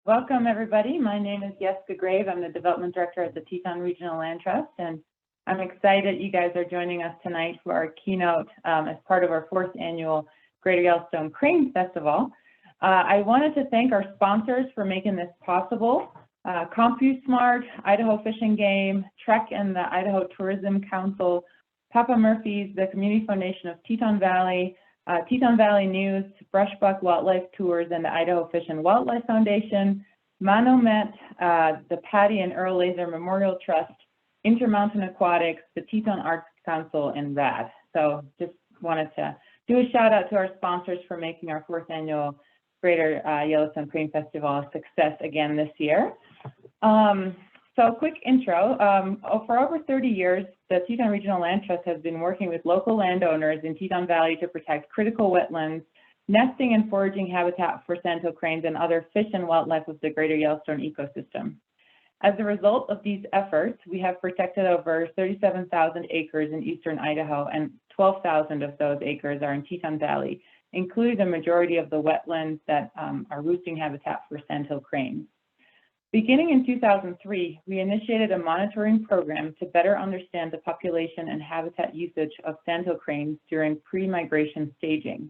Welcome, everybody. My name is Jessica Grave. I'm the Development Director at the Teton Regional Land Trust, and I'm excited you guys are joining us tonight for our keynote as part of our 4th annual Greater Yellowstone Crane Festival. I wanted to thank our sponsors for making this possible. CompuSmart, Idaho Fish and Game, Trek and the Idaho Tourism Council, Papa Murphy's, the Community Foundation of Teton Valley, Teton Valley News, Brushbuck Wildlife Tours, and the Idaho Fish and Wildlife Foundation, Manomet, the Patty and Earl Laser Memorial Trust, Intermountain Aquatics, the Teton Arts Council, and RAD. So just wanted to do a shout out to our sponsors for making our 4th annual Greater Yellowstone Crane Festival a success again this year. So quick intro, for over 30 years, the Teton Regional Land Trust has been working with local landowners in Teton Valley to protect critical wetlands, nesting and foraging habitat for sandhill cranes and other fish and wildlife of the Greater Yellowstone ecosystem. As a result of these efforts, we have protected over 37,000 acres in eastern Idaho, and 12,000 of those acres are in Teton Valley, including the majority of the wetlands that are roosting habitat for sandhill cranes. Beginning in 2003, we initiated a monitoring program to better understand the population and habitat usage of sandhill cranes during pre-migration staging.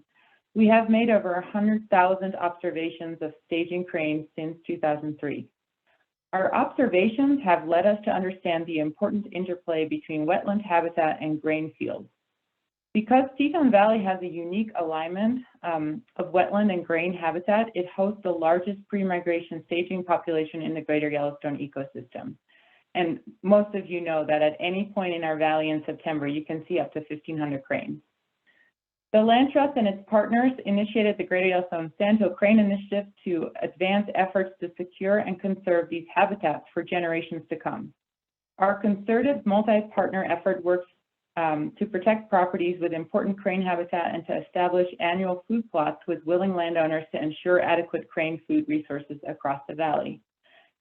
We have made over 100,000 observations of staging cranes since 2003. Our observations have led us to understand the important interplay between wetland habitat and grain fields. Because Teton Valley has a unique alignment of wetland and grain habitat, it hosts the largest pre-migration staging population in the Greater Yellowstone ecosystem. And most of you know that at any point in our valley in September, you can see up to 1,500 cranes. The Land Trust and its partners initiated the Greater Yellowstone Sandhill Crane Initiative to advance efforts to secure and conserve these habitats for generations to come. Our concerted multi-partner effort works to protect properties with important crane habitat and to establish annual food plots with willing landowners to ensure adequate crane food resources across the valley.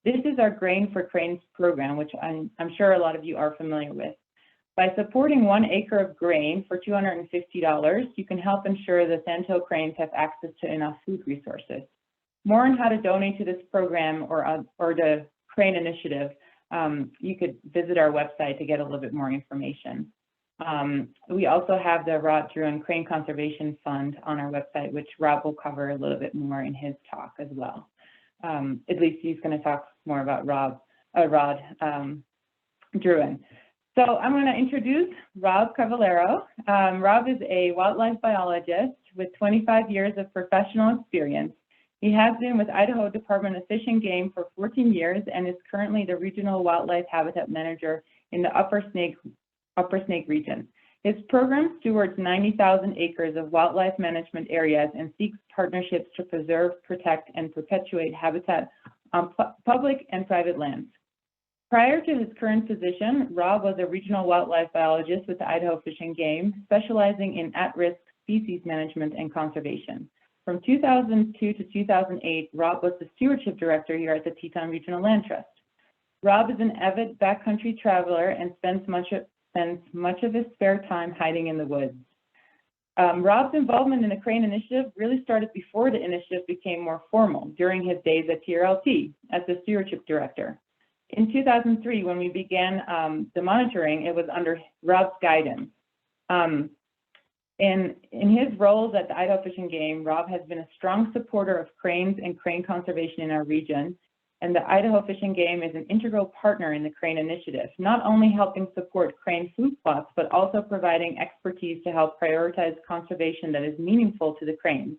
This is our Grain for Cranes program, which I'm sure a lot of you are familiar with. By supporting 1 acre of grain for $250, you can help ensure the sandhill cranes have access to enough food resources. More on how to donate to this program or the Crane Initiative, you could visit our website to get a little bit more information. We also have the Rod Druin Crane Conservation Fund on our website, which Rob will cover a little bit more in his talk as well. At least he's going to talk more about Rod Druin. So I'm going to introduce Rob Cavallaro. Rob is a wildlife biologist with 25 years of professional experience. He has been with Idaho Department of Fish and Game for 14 years and is currently the Regional Wildlife Habitat Manager in the Upper Snake region. His program stewards 90,000 acres of wildlife management areas and seeks partnerships to preserve, protect, and perpetuate habitat on public and private lands. Prior to his current position, Rob was a regional wildlife biologist with the Idaho Fish and Game, specializing in at-risk species management and conservation. From 2002 to 2008, Rob was the stewardship director here at the Teton Regional Land Trust. Rob is an avid backcountry traveler and spends much of his spare time hiding in the woods. Rob's involvement in the Crane Initiative really started before the initiative became more formal, during his days at TRLT as the stewardship director. In 2003, when we began the monitoring, it was under Rob's guidance. In his roles at the Idaho Fish and Game, Rob has been a strong supporter of cranes and crane conservation in our region, and the Idaho Fish and Game is an integral partner in the Crane Initiative, not only helping support crane food plots, but also providing expertise to help prioritize conservation that is meaningful to the cranes.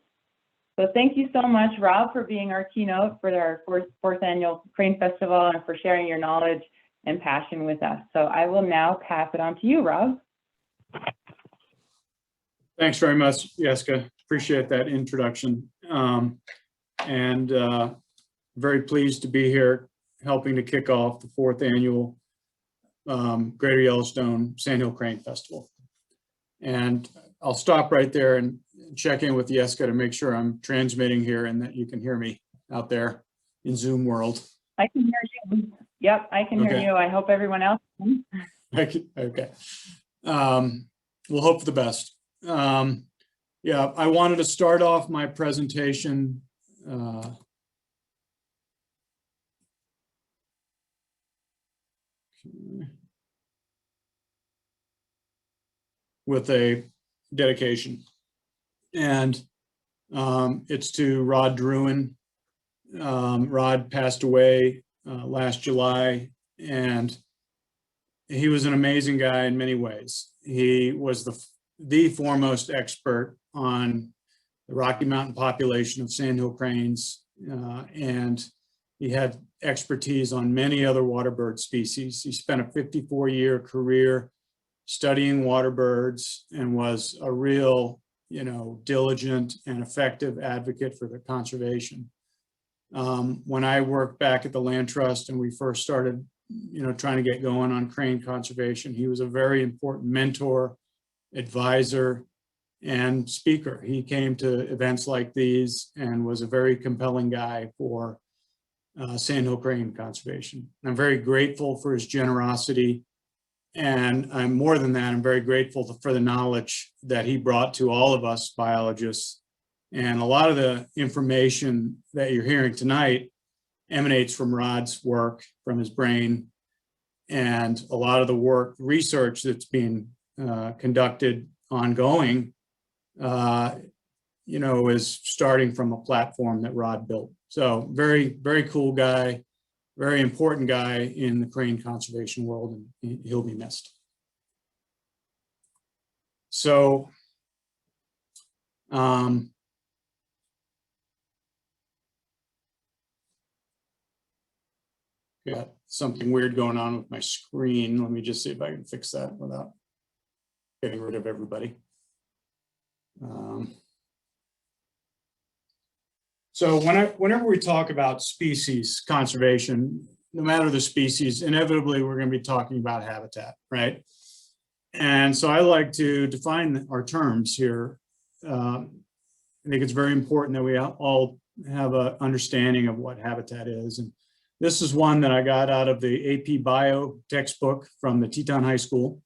So thank you so much, Rob, for being our keynote for our 4th annual Crane Festival and for sharing your knowledge and passion with us. So I will now pass it on to you, Rob. Thanks very much, Jessica. Appreciate that introduction. Very pleased to be here helping to kick off the 4th annual Greater Yellowstone Sandhill Crane Festival. And I'll stop right there and check in with Jessica to make sure I'm transmitting here and that you can hear me out there in Zoom world. I can hear you. Yep, I can hear you. I hope everyone else can. Okay. We'll hope for the best. Yeah, I wanted to start off my presentation with a dedication. And it's to Rod Druin. Rod passed away last July, and he was an amazing guy in many ways. He was the foremost expert on the Rocky Mountain population of sandhill cranes, and he had expertise on many other waterbird species. He spent a 54-year career studying waterbirds and was a real, diligent and effective advocate for their conservation. When I worked back at the Land Trust and we first started, trying to get going on crane conservation, he was a very important mentor, advisor, and speaker. He came to events like these and was a very compelling guy for sandhill crane conservation. I'm very grateful for his generosity. And I'm more than that, I'm very grateful for the knowledge that he brought to all of us biologists. And a lot of the information that you're hearing tonight emanates from Rod's work, from his brain, and a lot of the work, research that's being conducted ongoing, is starting from a platform that Rod built. So very, very cool guy. Very important guy in the crane conservation world, and he'll be missed. So, got something weird going on with my screen. Let me just see if I can fix that without getting rid of everybody. So whenever we talk about species conservation, no matter the species, inevitably we're going to be talking about habitat, right? And so I like to define our terms here. I think it's very important that we all have an understanding of what habitat is. And this is one that I got out of the AP Bio textbook from the Teton High School.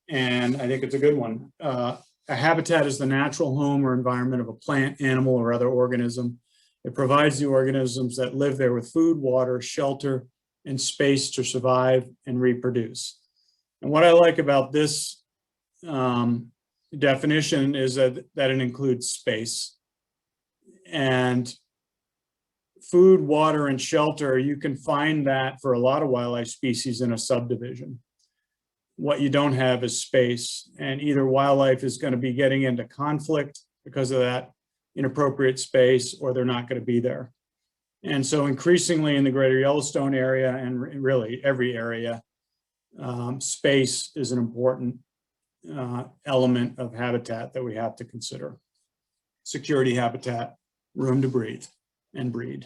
And I think it's a good one. A habitat is the natural home or environment of a plant, animal, or other organism. It provides the organisms that live there with food, water, shelter, and space to survive and reproduce. And what I like about this definition is that it includes space. And food, water, and shelter, you can find that for a lot of wildlife species in a subdivision. What you don't have is space, and either wildlife is going to be getting into conflict because of that inappropriate space, or they're not going to be there. And so increasingly in the greater Yellowstone area, and really every area, space is an important element of habitat that we have to consider. Security habitat, room to breathe and breed.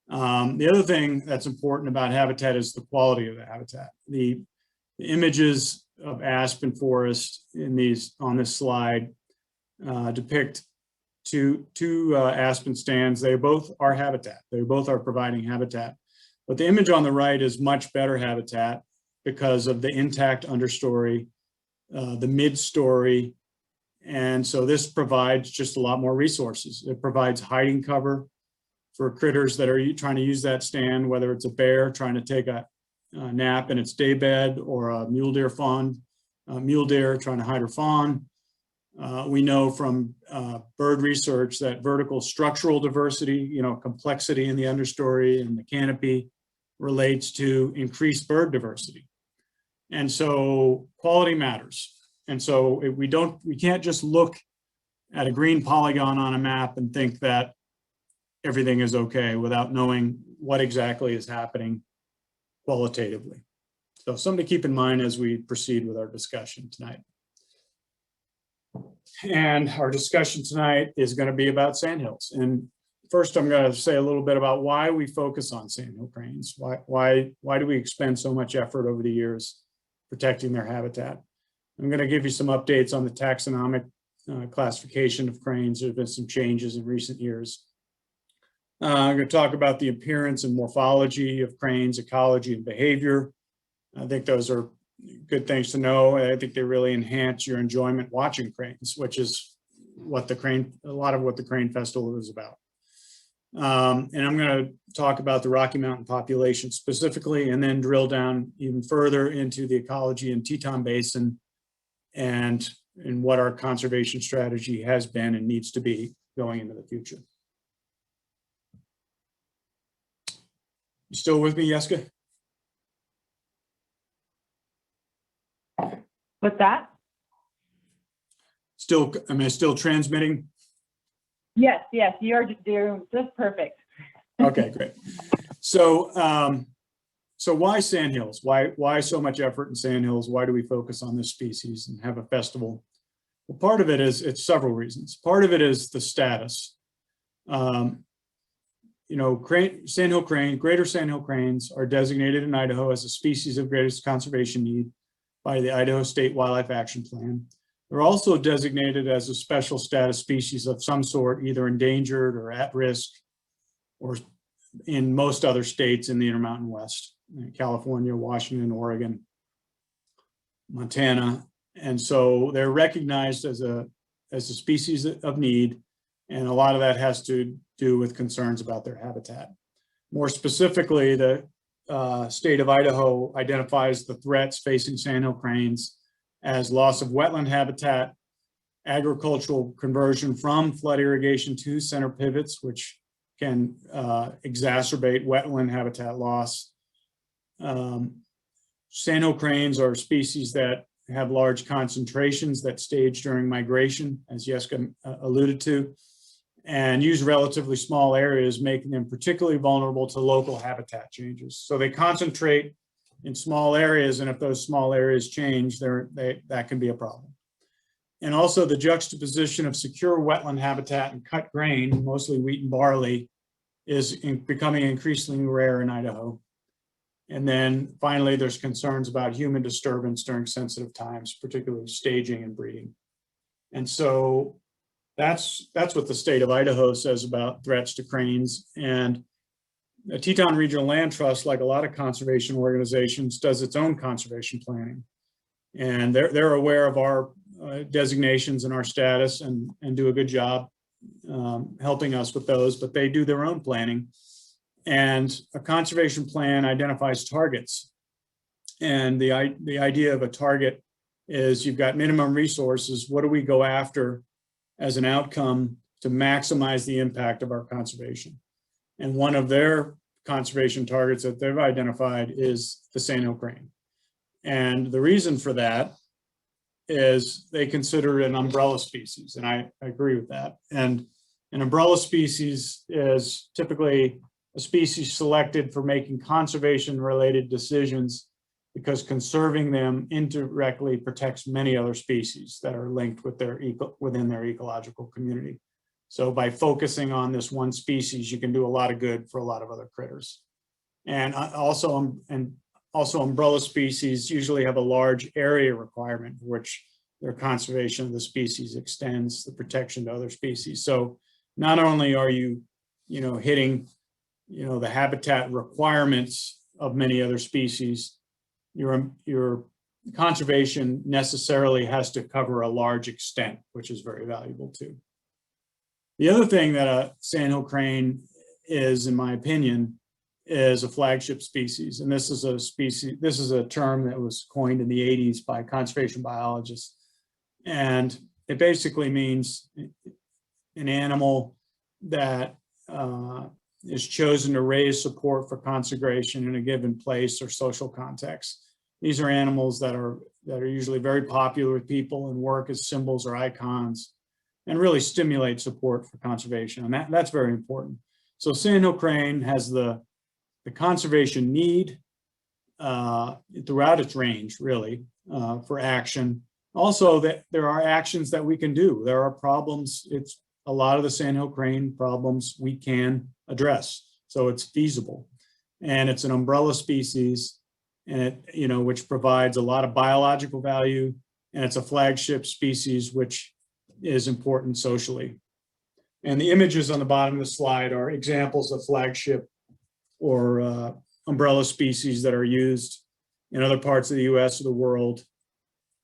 The other thing that's important about habitat is the quality of the habitat. The images of aspen forest on this slide depict two aspen stands. They both are habitat. They both are providing habitat. But the image on the right is much better habitat because of the intact understory, the mid-story. And so this provides just a lot more resources. It provides hiding cover for critters that are trying to use that stand, whether it's a bear trying to take a nap in its daybed, or a mule deer trying to hide her fawn. We know from bird research that vertical structural diversity, complexity in the understory and the canopy, relates to increased bird diversity. And so quality matters. And so we can't just look at a green polygon on a map and think that everything is okay without knowing what exactly is happening qualitatively. So something to keep in mind as we proceed with our discussion tonight. And our discussion tonight is going to be about sandhills. And first, I'm going to say a little bit about why we focus on sandhill cranes. Why do we expend so much effort over the years protecting their habitat? I'm going to give you some updates on the taxonomic classification of cranes. There have been some changes in recent years. I'm going to talk about the appearance and morphology of cranes, ecology, and behavior. I think those are good things to know. I think they really enhance your enjoyment watching cranes, which is what a lot of what the Crane Festival is about. And I'm going to talk about the Rocky Mountain population specifically, and then drill down even further into the ecology in Teton Basin and what our conservation strategy has been and needs to be going into the future. You still with me, Jessica? What's that? Still, am I still transmitting? Yes, you're just perfect. Okay, great. So, so why sandhills? Why so much effort in sandhills? Why do we focus on this species and have a festival? Well, part of it is, it's several reasons. Part of it is the status. You know, sandhill crane, greater sandhill cranes are designated in Idaho as a species of greatest conservation need by the Idaho State Wildlife Action Plan. They're also designated as a special status species of some sort, either endangered or at risk, or in most other states in the Intermountain West, California, Washington, Oregon, Montana. And so they're recognized as a species of need. And a lot of that has to do with concerns about their habitat. More specifically, the state of Idaho identifies the threats facing sandhill cranes as loss of wetland habitat, agricultural conversion from flood irrigation to center pivots, which can exacerbate wetland habitat loss. Sandhill cranes are species that have large concentrations that stage during migration, as Jessica alluded to, and use relatively small areas, making them particularly vulnerable to local habitat changes. So they concentrate in small areas, and if those small areas change, that can be a problem. And also the juxtaposition of secure wetland habitat and cut grain, mostly wheat and barley, is becoming increasingly rare in Idaho. And then finally, there's concerns about human disturbance during sensitive times, particularly staging and breeding. And so that's what the state of Idaho says about threats to cranes. And the Teton Regional Land Trust, like a lot of conservation organizations, does its own conservation planning. And they're aware of our designations and our status and do a good job helping us with those, but they do their own planning. And a conservation plan identifies targets. And the idea of a target is you've got minimum resources. What do we go after as an outcome to maximize the impact of our conservation? And one of their conservation targets that they've identified is the sandhill crane. And the reason for that is they consider it an umbrella species, and I agree with that. And an umbrella species is typically a species selected for making conservation-related decisions because conserving them indirectly protects many other species that are linked with within their ecological community. So by focusing on this one species, you can do a lot of good for a lot of other critters. And also umbrella species usually have a large area requirement, which their conservation of the species extends the protection to other species. So not only are you, hitting, the habitat requirements of many other species, your conservation necessarily has to cover a large extent, which is very valuable too. The other thing that a sandhill crane is, in my opinion, is a flagship species. And this is a term that was coined in the 80s by conservation biologists. And it basically means an animal that is chosen to raise support for conservation in a given place or social context. These are animals that are usually very popular with people and work as symbols or icons and really stimulate support for conservation. And that's very important. So sandhill crane has the conservation need throughout its range, really, for action. Also, that there are actions that we can do. There are problems. It's a lot of the sandhill crane problems we can address. So it's feasible. And it's an umbrella species, and it, which provides a lot of biological value, and it's a flagship species, which is important socially. And the images on the bottom of the slide are examples of flagship or umbrella species that are used in other parts of the US or the world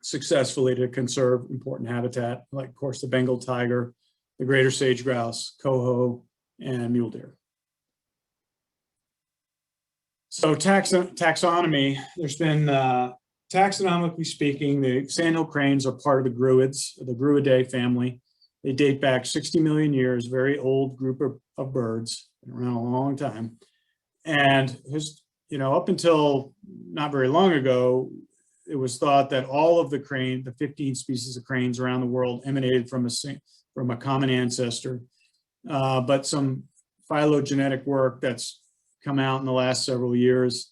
successfully to conserve important habitat, like, of course, the Bengal tiger, the greater sage grouse, coho, and mule deer. So taxonomy, there's been, taxonomically speaking, the sandhill cranes are part of the Gruids, the Gruidae family. They date back 60 million years, very old group of birds, been around a long time. And up until not very long ago, it was thought that all of the 15 species of cranes around the world emanated from a common ancestor. But some phylogenetic work that's come out in the last several years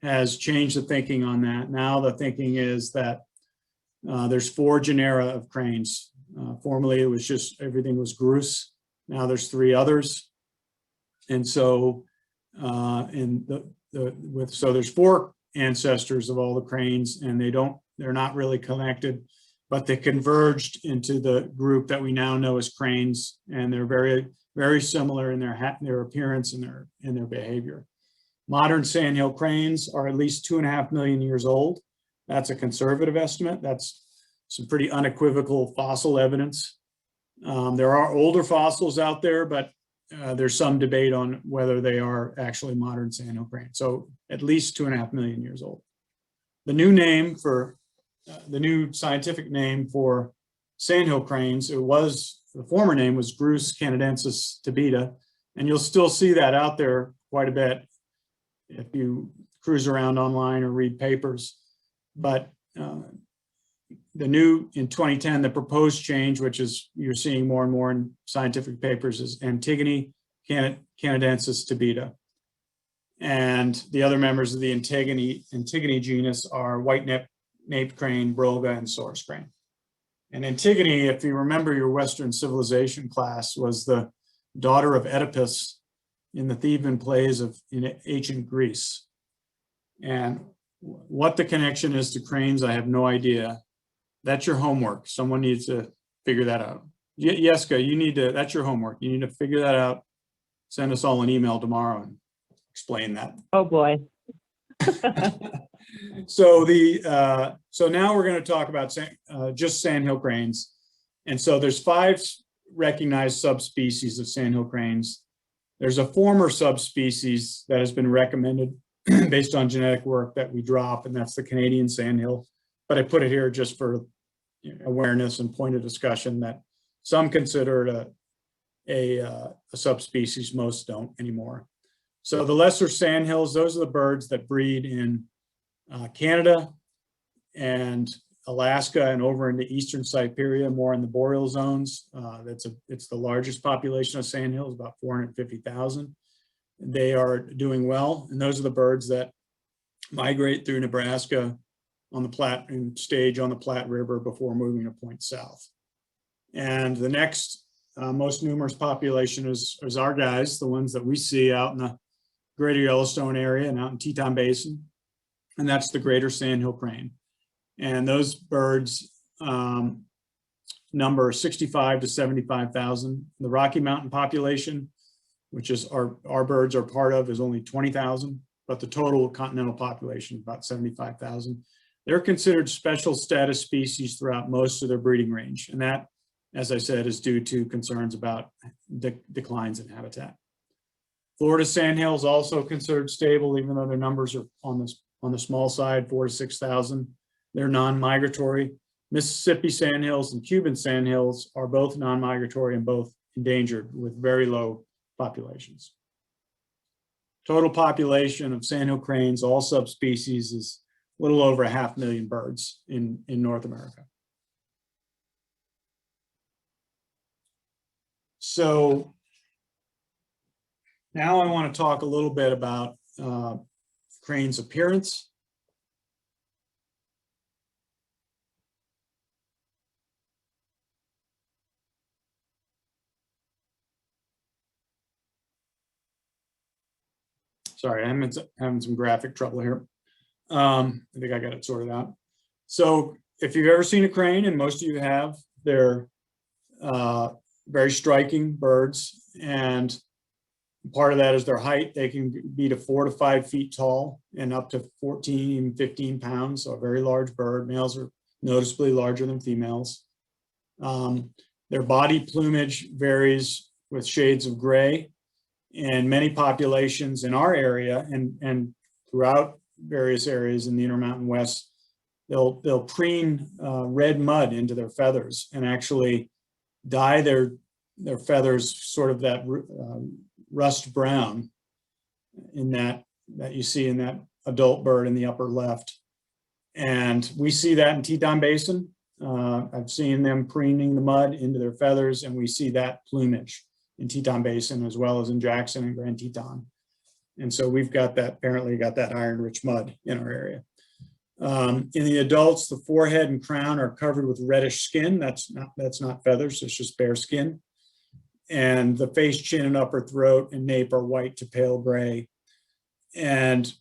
has changed the thinking on that. Now the thinking is that there's 4 genera of cranes. Formerly it was just everything was Grus. Now there's 3 others. And so so there's 4 ancestors of all the cranes, and they're not really connected, but they converged into the group that we now know as cranes, and they're very, very similar in their appearance and their behavior. Modern sandhill cranes are at least 2.5 million years old. That's a conservative estimate. That's some pretty unequivocal fossil evidence. There are older fossils out there, but there's some debate on whether they are actually modern sandhill cranes. So at least 2.5 million years old. The new scientific name for sandhill cranes, the former name was Grus canadensis tabeta, and you'll still see that out there quite a bit if you cruise around online or read papers. But in 2010, the proposed change, which is you're seeing more and more in scientific papers, is Antigone canadensis tabeta. And the other members of the Antigone genus are white-naped crane, brolga, and source crane. And Antigone, if you remember your Western civilization class, was the daughter of Oedipus in the Theban plays in ancient Greece. And what the connection is to cranes, I have no idea. That's your homework. Someone needs to figure that out. Yeska, that's your homework. You need to figure that out. Send us all an email tomorrow and explain that. Oh boy. So now we're going to talk about just sandhill cranes. And so there's 5 recognized subspecies of sandhill cranes. There's a former subspecies that has been recommended based on genetic work that we drop, and that's the Canadian sandhill. But I put it here just for awareness and point of discussion that some consider it a subspecies, most don't anymore. So the lesser sandhills, those are the birds that breed in Canada and Alaska and over into eastern Siberia, more in the boreal zones. It's the largest population of sandhills, about 450,000. They are doing well, and those are the birds that migrate through Nebraska on the Platte and stage on the Platte River before moving to point south. And the next most numerous population is our guys, the ones that we see out in the greater Yellowstone area and out in Teton Basin, and that's the greater sandhill crane. And those birds number 65 to 75,000. The Rocky Mountain population, which is our birds are part of, is only 20,000, but the total continental population is about 75,000. They're considered special status species throughout most of their breeding range. And that, as I said, is due to concerns about declines in habitat. Florida sandhill is also considered stable, even though their numbers are on the small side, 4,000 to 6,000. They're non-migratory. Mississippi sandhills and Cuban sandhills are both non-migratory and both endangered with very low populations. Total population of sandhill cranes, all subspecies, is a little over 500,000 birds in North America. So now I want to talk a little bit about crane's appearance. Sorry, I'm having some graphic trouble here. I think I got it sorted out. So if you've ever seen a crane, and most of you have, they're very striking birds. And part of that is their height. They can be to 4 to 5 feet tall and up to 14, 15 pounds. So a very large bird. Males are noticeably larger than females. Their body plumage varies with shades of gray. And many populations in our area and throughout various areas in the Intermountain West, they'll preen red mud into their feathers and actually dye their feathers sort of that rust brown in that you see in that adult bird in the upper left. And we see that in Teton Basin. I've seen them preening the mud into their feathers, and we see that plumage in Teton Basin as well as in Jackson and Grand Teton. And so we've got that, apparently got that iron-rich mud in our area. In the adults, the forehead and crown are covered with reddish skin. That's not feathers, it's just bare skin. And the face, chin, and upper throat and nape are white to pale gray. And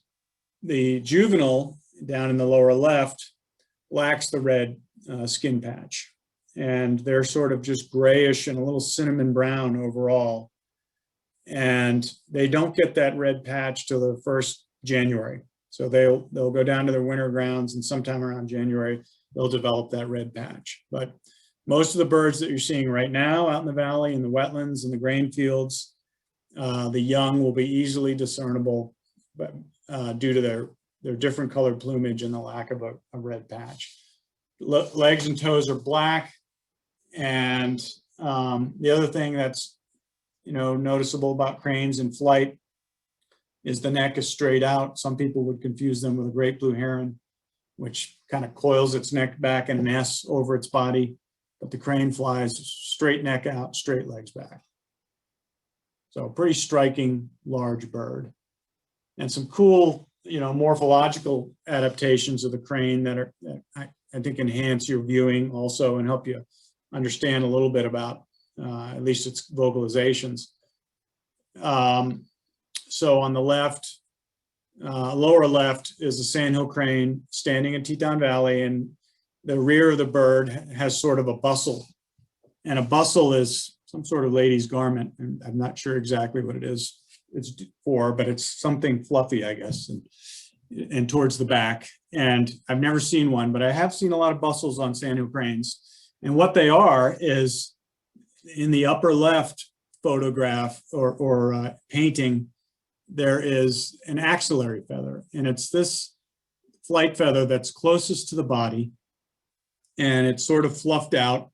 the juvenile down in the lower left lacks the red skin patch. And they're sort of just grayish and a little cinnamon brown overall. And they don't get that red patch till the first January. So they'll go down to their winter grounds, and sometime around January, they'll develop that red patch. But most of the birds that you're seeing right now out in the valley, in the wetlands, in the grain fields, the young will be easily discernible, but due to their different colored plumage and the lack of a red patch. Legs and toes are black. And the other thing that's noticeable about cranes in flight is the neck is straight out. Some people would confuse them with a great blue heron, which kind of coils its neck back in an S over its body, but the crane flies straight neck out, straight legs back. So pretty striking large bird. And some cool, morphological adaptations of the crane that I think enhance your viewing also and help you understand a little bit about at least its vocalizations. So on the left, lower left is the sandhill crane standing in Teton Valley, and the rear of the bird has sort of a bustle. And a bustle is some sort of lady's garment, and I'm not sure exactly what it's for, but it's something fluffy, I guess, and towards the back. And I've never seen one, but I have seen a lot of bustles on sandhill cranes. And what they are is, in the upper left photograph or painting, there is an axillary feather, and it's this flight feather that's closest to the body, and it's sort of fluffed out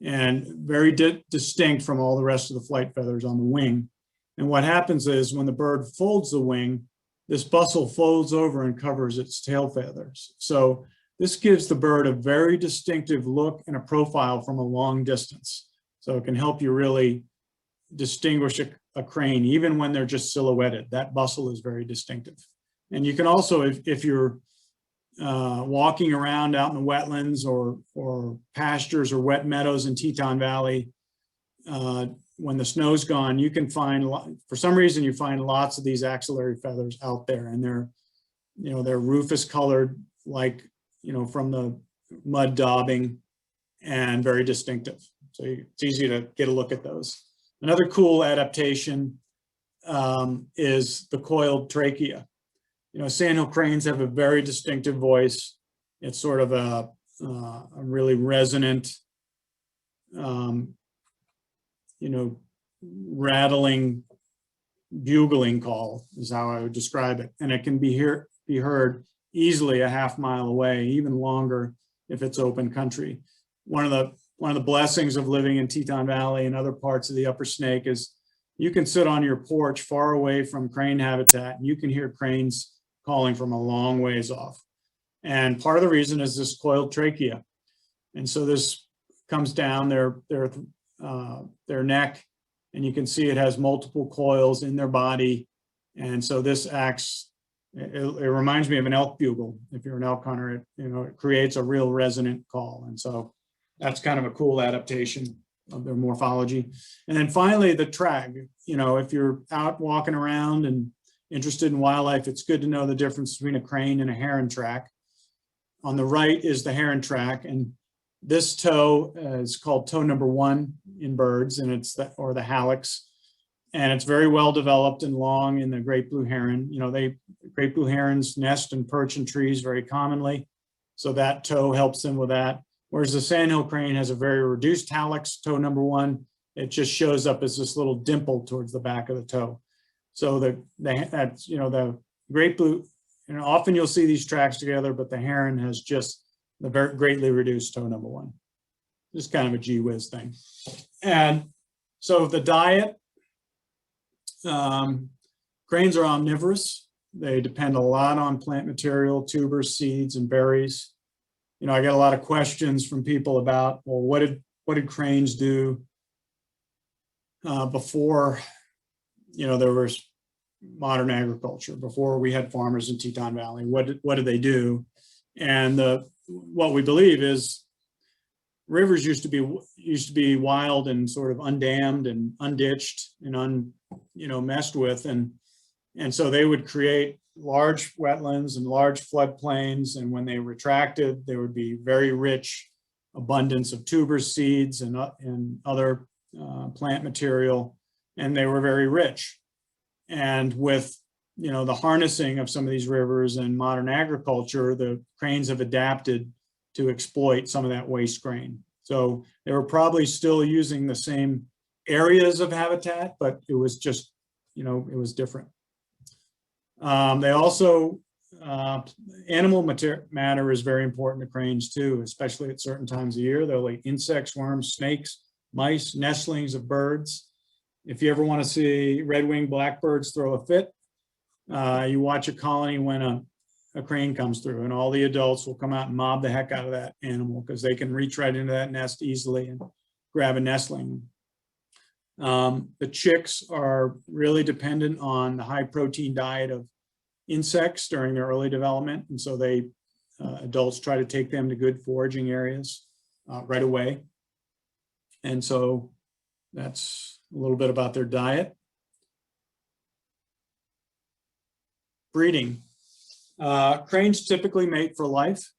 and very distinct from all the rest of the flight feathers on the wing. And what happens is when the bird folds the wing, this bustle folds over and covers its tail feathers. So this gives the bird a very distinctive look and a profile from a long distance. So it can help you really distinguish a crane, even when they're just silhouetted. That bustle is very distinctive. And you can also, if you're walking around out in the wetlands or pastures or wet meadows in Teton Valley, when the snow's gone, you can find, for some reason, you find lots of these axillary feathers out there, and they're rufous colored, like, from the mud daubing, and very distinctive. So it's easy to get a look at those. Another cool adaptation is the coiled trachea. Sandhill cranes have a very distinctive voice. It's sort of a really resonant, rattling, bugling call is how I would describe it. And it can be heard easily a half mile away, even longer if it's open country. One of the blessings of living in Teton Valley and other parts of the Upper Snake is you can sit on your porch far away from crane habitat, and you can hear cranes calling from a long ways off. And part of the reason is this coiled trachea. And so this comes down their neck, and you can see it has multiple coils in their body. And so this acts, it reminds me of an elk bugle. If you're an elk hunter, it creates a real resonant call. And so that's kind of a cool adaptation of their morphology. And then finally, the trag. If you're out walking around and interested in wildlife, it's good to know the difference between a crane and a heron track. On the right is the heron track, and this toe is called toe number 1 in birds, and it's the hallux, and it's very well developed and long in the great blue heron. Great blue herons nest and perch in trees very commonly, so that toe helps them with that. Whereas the sandhill crane has a very reduced hallux, toe number 1. It just shows up as this little dimple towards the back of the toe. So the great blue and often you'll see these tracks together, but the heron has just the very greatly reduced toe number one. Just kind of a gee whiz thing. And so the diet, cranes are omnivorous. They depend a lot on plant material, tubers, seeds, and berries. You know, I get a lot of questions from people about, well, what did cranes do before, you know, there was modern agriculture, before we had farmers in Teton Valley? What did they do? And what we believe is rivers used to be wild and sort of undammed and unditched and messed with, and so they would create large wetlands and large floodplains, and when they retracted, there would be very rich abundance of tubers, seeds, and other plant material, and they were very rich. And with the harnessing of some of these rivers and modern agriculture, the cranes have adapted to exploit some of that waste grain. So they were probably still using the same areas of habitat, but it was just, it was different. They also, animal matter is very important to cranes too, especially at certain times of year. They'll eat insects, worms, snakes, mice, nestlings of birds. If you ever want to see red-winged blackbirds throw a fit, you watch a colony when a crane comes through, and all the adults will come out and mob the heck out of that animal because they can reach right into that nest easily and grab a nestling. The chicks are really dependent on the high protein diet of insects during their early development, and so adults try to take them to good foraging areas right away. And so that's a little bit about their diet. Breeding. Cranes typically mate for life,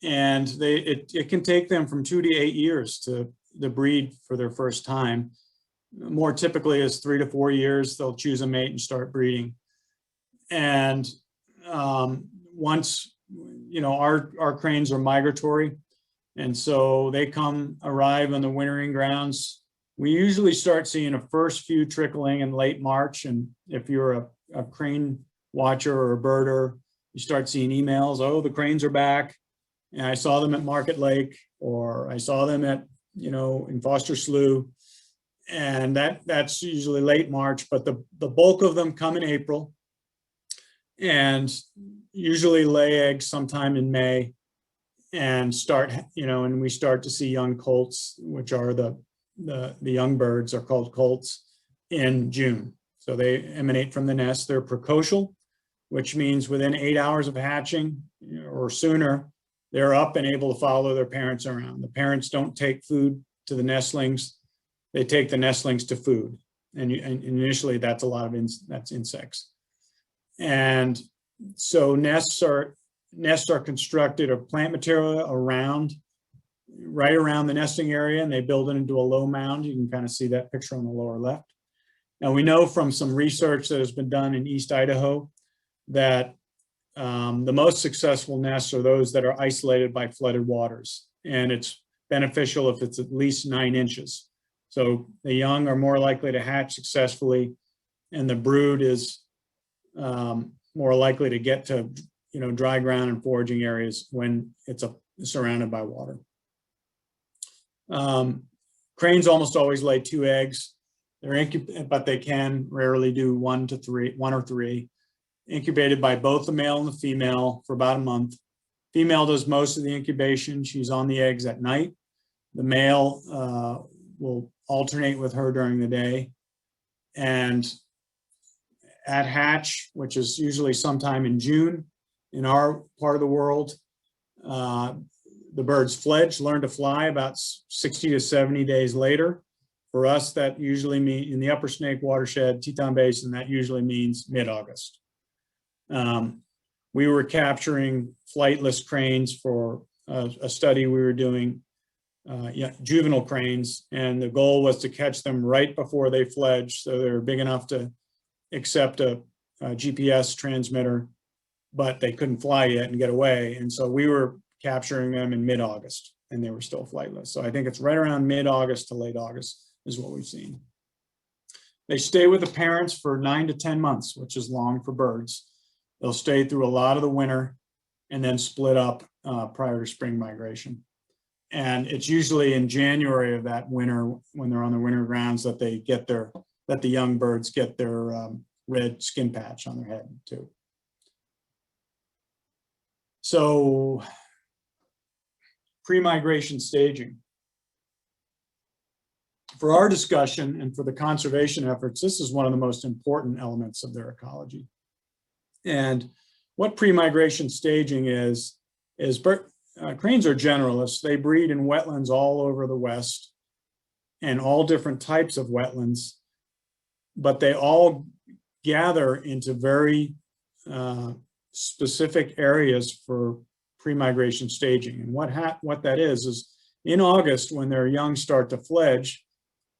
and it can take them from 2 to 8 years to breed for their first time. More typically is 3 to 4 years, they'll choose a mate and start breeding. And once, our cranes are migratory, and so they arrive on the wintering grounds. We usually start seeing a first few trickling in late March, and if you're a crane watcher or a birder, you start seeing emails, oh, the cranes are back, and I saw them at Market Lake, or I saw them at, in Foster Slough, and that's usually late March, but the bulk of them come in April, and usually lay eggs sometime in May, and and we start to see young colts, which are the young birds are called colts, in June. So they emanate from the nest. They're precocial, which means within 8 hours of hatching or sooner, they're up and able to follow their parents around. The parents don't take food to the nestlings. They take the nestlings to food. And initially that's a lot of that's insects. And so nests are constructed of plant material right around the nesting area, and they build it into a low mound. You can kind of see that picture on the lower left. Now we know from some research that has been done in East Idaho that the most successful nests are those that are isolated by flooded waters, and it's beneficial if it's at least 9 inches. So the young are more likely to hatch successfully, and the brood is more likely to get to dry ground and foraging areas when it's surrounded by water. Cranes almost always lay 2 eggs. But they can rarely do 1 or 3. Incubated by both the male and the female for about a month. Female does most of the incubation. She's on the eggs at night. The male will alternate with her during the day. And at hatch, which is usually sometime in June, in our part of the world, the birds fledge, learn to fly about 60 to 70 days later. For us, that usually means, in the Upper Snake watershed, Teton Basin, that usually means mid-August. We were capturing flightless cranes for a study we were doing, juvenile cranes, and the goal was to catch them right before they fledged, so they were big enough to accept a GPS transmitter, but they couldn't fly yet and get away. And so we were capturing them in mid-August, and they were still flightless. So I think it's right around mid-August to late August is what we've seen. They stay with the parents for 9 to 10 months, which is long for birds. They'll stay through a lot of the winter and then split up prior to spring migration. And it's usually in January of that winter, when they're on the winter grounds, that they get that the young birds get their red skin patch on their head too. So pre-migration staging. For our discussion and for the conservation efforts, this is one of the most important elements of their ecology. And what pre-migration staging is cranes are generalists. They breed in wetlands all over the West and all different types of wetlands, but they all gather into very specific areas for pre-migration staging. And what that is in August, when their young start to fledge,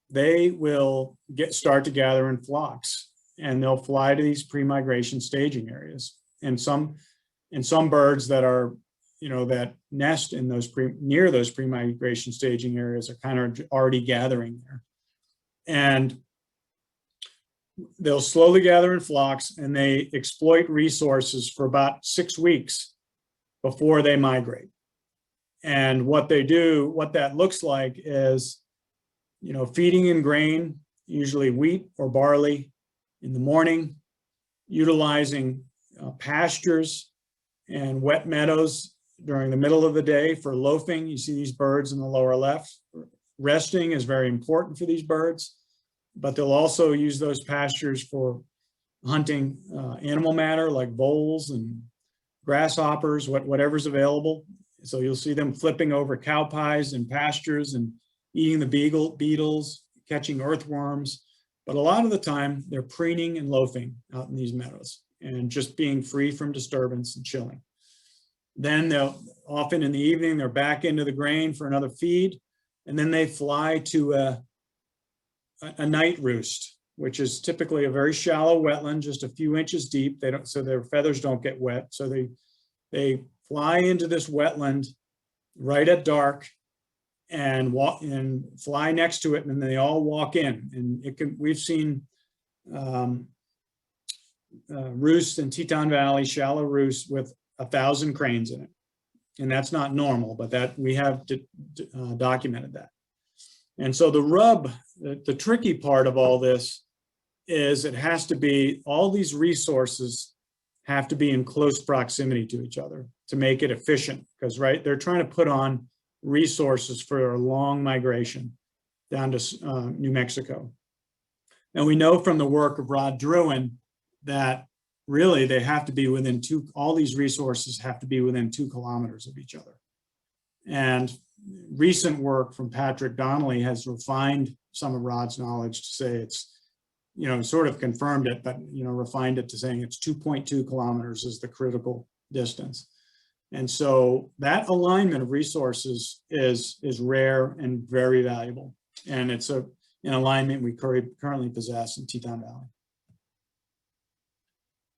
they will start to gather in flocks, and they'll fly to these pre-migration staging areas. And some birds that are, that nest in those near those pre-migration staging areas are kind of already gathering there. And they'll slowly gather in flocks, and they exploit resources for about 6 weeks before they migrate. And what they do, what that looks like is, feeding in grain, usually wheat or barley in the morning, utilizing pastures and wet meadows during the middle of the day for loafing. You see these birds in the lower left. Resting is very important for these birds, but they'll also use those pastures for hunting animal matter like voles and grasshoppers, whatever's available. So you'll see them flipping over cow pies and pastures and eating the beetles, catching earthworms. But a lot of the time they're preening and loafing out in these meadows and just being free from disturbance and chilling. Then they'll often in the evening, they're back into the grain for another feed. And then they fly to a night roost, which is typically a very shallow wetland, just a few inches deep. So their feathers don't get wet. So they fly into this wetland right at dark and fly next to it, and then they all walk in. And we've seen roosts in Teton Valley, shallow roosts with 1,000 cranes in it. And that's not normal, but we have documented that. And so the rub, the tricky part of all this is all these resources have to be in close proximity to each other to make it efficient, because they're trying to put on resources for a long migration down to New Mexico. And we know from the work of Rod Druin that really they have to be within all these resources have to be within 2 kilometers of each other. And recent work from Patrick Donnelly has refined some of Rod's knowledge to say it's, sort of confirmed it, but, refined it to saying it's 2.2 kilometers is the critical distance. And so that alignment of resources is rare and very valuable. And it's an alignment we currently possess in Teton Valley.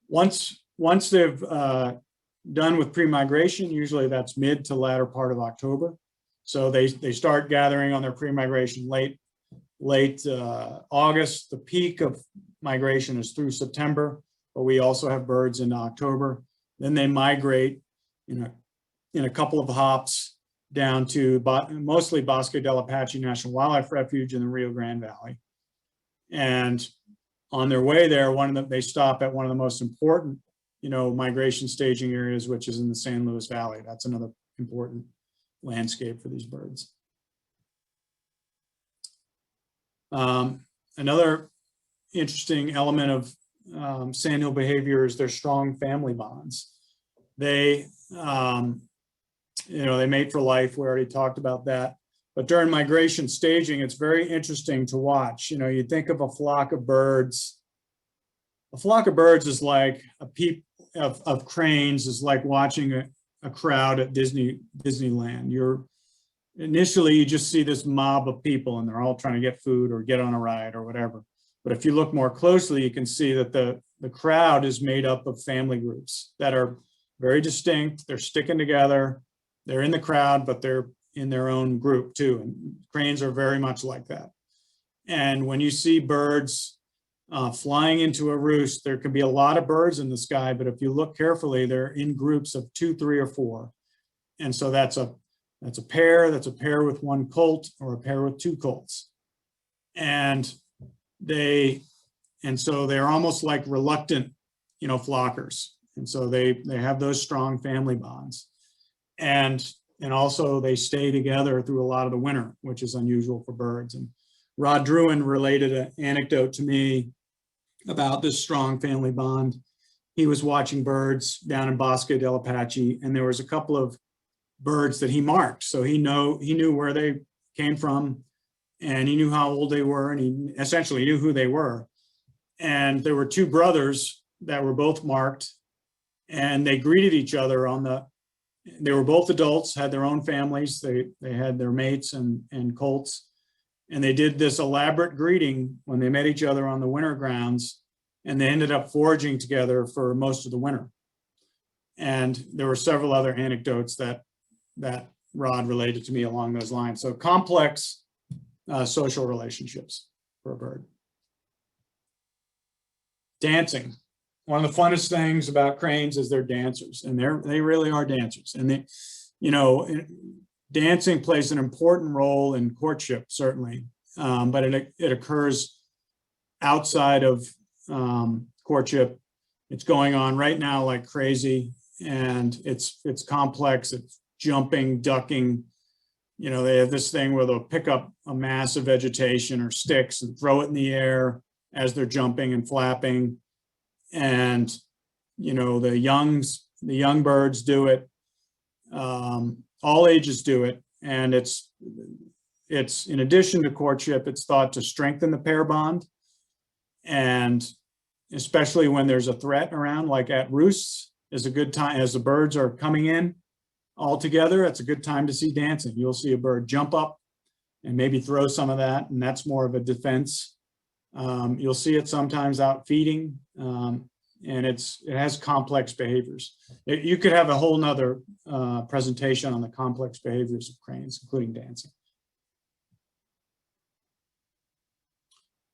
Once they've done with pre-migration, usually that's mid to latter part of October. So they start gathering on their pre-migration late August. The peak of migration is through September, but we also have birds in October. Then they migrate in a couple of hops down to mostly Bosque del Apache National Wildlife Refuge in the Rio Grande Valley. And on their way there, they stop at one of the most important, migration staging areas, which is in the San Luis Valley. That's another important landscape for these birds. Another interesting element of sandhill behavior is their strong family bonds. They mate for life. We already talked about that. But during migration staging, it's very interesting to watch. You think of a flock of birds. A flock of birds is like a peep of cranes is like watching a crowd at Disneyland. Initially, you just see this mob of people and they're all trying to get food or get on a ride or whatever. But if you look more closely, you can see that the crowd is made up of family groups that are very distinct. They're sticking together. They're in the crowd, but they're in their own group too. And cranes are very much like that. And when you see birds flying into a roost. There can be a lot of birds in the sky, but if you look carefully, they're in groups of 2, 3, or 4. And so that's a pair with one colt or a pair with 2 colts. And so they're almost like reluctant, flockers. And so they have those strong family bonds. And also they stay together through a lot of the winter, which is unusual for birds. And Rod Druin related an anecdote to me about this strong family bond. He was watching birds down in Bosque del Apache, and there was a couple of birds that he marked. So he knew where they came from, and he knew how old they were, and he essentially knew who they were. And there were 2 brothers that were both marked, and they greeted each other they were both adults, had their own families. They had their mates and colts. And they did this elaborate greeting when they met each other on the winter grounds, and they ended up foraging together for most of the winter. And there were several other anecdotes that Rod related to me along those lines. So complex social relationships for a bird. Dancing. One of the funnest things about cranes is they're dancers, and they really are dancers. And dancing plays an important role in courtship, certainly, but it occurs outside of courtship. It's going on right now like crazy, and it's complex. It's jumping, ducking. They have this thing where they'll pick up a mass of vegetation or sticks and throw it in the air as they're jumping and flapping. And the young birds do it. All ages do it, and it's in addition to courtship, it's thought to strengthen the pair bond, and especially when there's a threat around, like at roosts, is a good time as the birds are coming in all together. It's a good time to see dancing. You'll see a bird jump up and maybe throw some of that, and that's more of a defense. You'll see it sometimes out feeding, and it has complex behaviors. You could have a whole nother presentation on the complex behaviors of cranes, including dancing.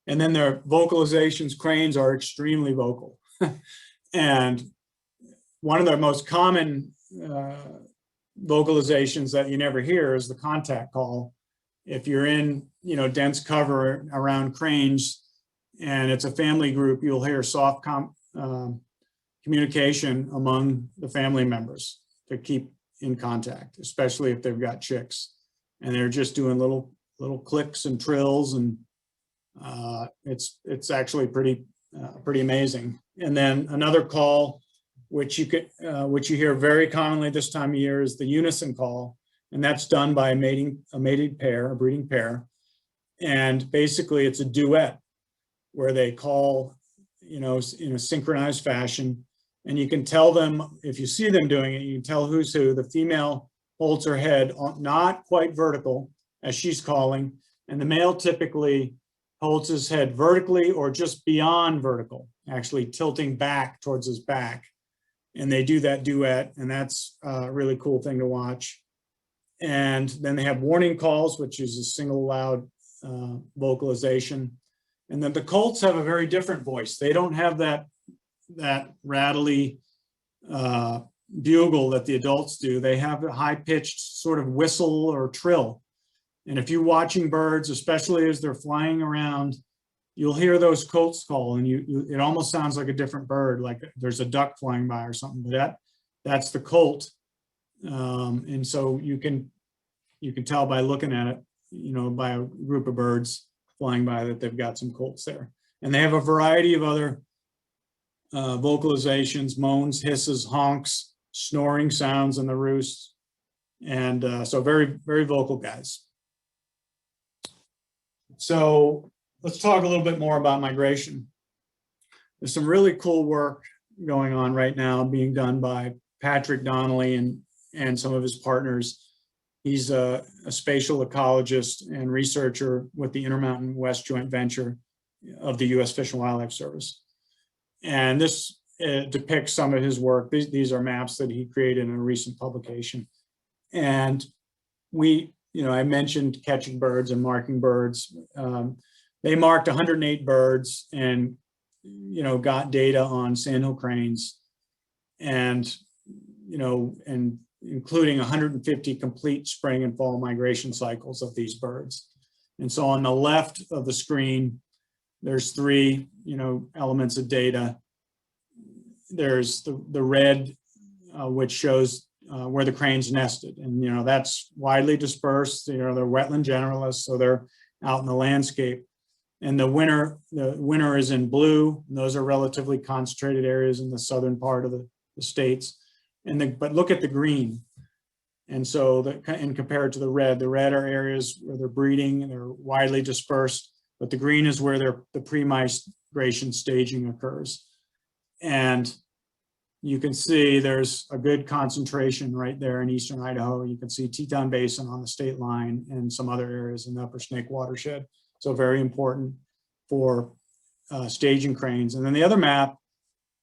And then their vocalizations. Cranes are extremely vocal. And one of the most common vocalizations that you never hear is the contact call. If you're in dense cover around cranes and it's a family group, you'll hear soft communication among the family members to keep in contact, especially if they've got chicks, and they're just doing little clicks and trills, and it's actually pretty amazing. And then another call, which you hear very commonly this time of year, is the unison call, and that's done by a breeding pair, and basically it's a duet where they call in a synchronized fashion, and you can tell them, if you see them doing it, you can tell who's who. The female holds her head not quite vertical as she's calling, and the male typically holds his head vertically or just beyond vertical, actually tilting back towards his back. And they do that duet, and that's a really cool thing to watch. And then they have warning calls, which is a single loud vocalization. And then the colts have a very different voice. They don't have that rattly bugle that the adults do. They have a high-pitched sort of whistle or trill. And if you're watching birds, especially as they're flying around, you'll hear those colts call, and it almost sounds like a different bird, like there's a duck flying by or something. But that's the colt, and so you can tell by looking at it, by a group of birds flying by, that they've got some colts there. And they have a variety of other vocalizations: moans, hisses, honks, snoring sounds in the roost, and so very, very vocal guys. So let's talk a little bit more about migration. There's some really cool work going on right now being done by Patrick Donnelly and some of his partners. He's a spatial ecologist and researcher with the Intermountain West joint venture of the U.S. Fish and Wildlife Service. And this depicts some of his work. These are maps that he created in a recent publication. And I mentioned catching birds and marking birds. They marked 108 birds and got data on sandhill cranes, and and including 150 complete spring and fall migration cycles of these birds. And so on the left of the screen, there's three elements of data. There's the red, which shows where the cranes nested, and that's widely dispersed. They're wetland generalists, so they're out in the landscape. And the winter is in blue, and those are relatively concentrated areas in the southern part of the states. But look at the green. And so and compared to the red are areas where they're breeding and they're widely dispersed, but the green is where the pre-migration staging occurs. And you can see there's a good concentration right there in eastern Idaho. You can see Teton Basin on the state line and some other areas in the Upper Snake watershed. So very important for staging cranes. And then the other map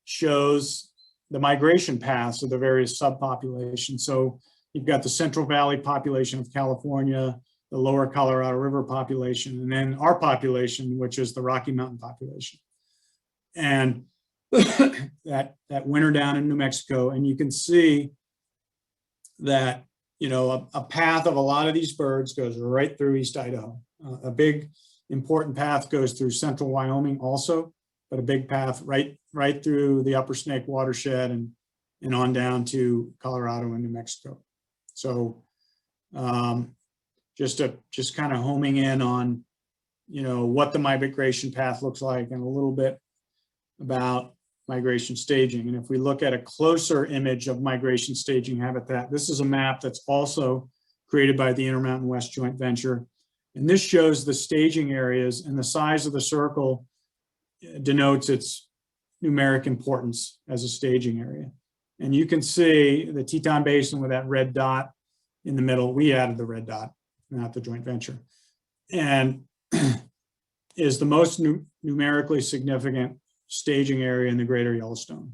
shows the migration paths of the various subpopulations. So you've got the Central Valley population of California, the lower Colorado River population, and then our population, which is the Rocky Mountain population. And that winter down in New Mexico, and you can see that a path of a lot of these birds goes right through East Idaho. A big important path goes through central Wyoming also, but a big path right through the Upper Snake watershed and on down to Colorado and New Mexico. So just kind of homing in on what the migration path looks like, and a little bit about migration staging. And if we look at a closer image of migration staging habitat, this is a map that's also created by the Intermountain West joint venture. And this shows the staging areas, and the size of the circle denotes its numeric importance as a staging area. And you can see the Teton Basin with that red dot in the middle. We added the red dot, not the joint venture, and is the most numerically significant staging area in the greater Yellowstone.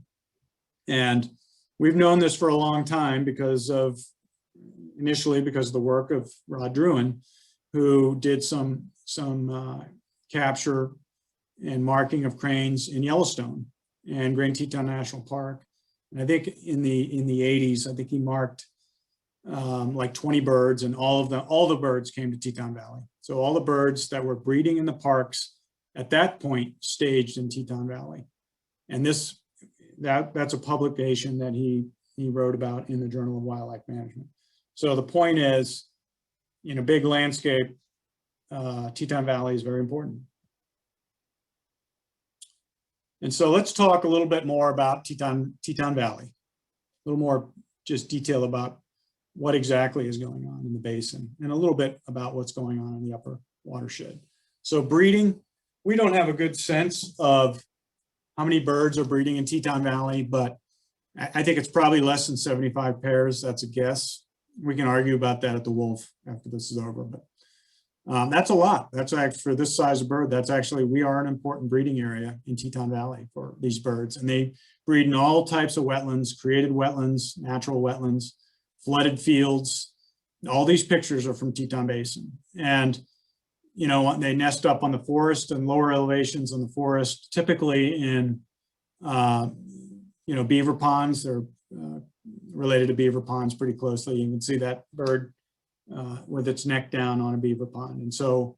And we've known this for a long time initially because of the work of Rod Druin, who did some capture and marking of cranes in Yellowstone and Grand Teton National Park. And I think in the 80s, I think he marked like 20 birds, and all the birds came to Teton Valley. So all the birds that were breeding in the parks at that point staged in Teton Valley. And that's a publication that he wrote about in the Journal of Wildlife Management. So the point is, in a big landscape, Teton Valley is very important. And so let's talk a little bit more about Teton Valley, a little more just detail about what exactly is going on in the basin, and a little bit about what's going on in the upper watershed. So breeding, we don't have a good sense of how many birds are breeding in Teton Valley, but I think it's probably less than 75 pairs. That's a guess. We can argue about that at the Wolf after this is over, but that's a lot. That's actually, for this size of bird, we are an important breeding area in Teton Valley for these birds. And they breed in all types of wetlands, created wetlands, natural wetlands, flooded fields. All these pictures are from Teton Basin. And they nest up on the forest and lower elevations in the forest, typically in, beaver ponds. They're related to beaver ponds pretty closely. You can see that bird with its neck down on a beaver pond. And so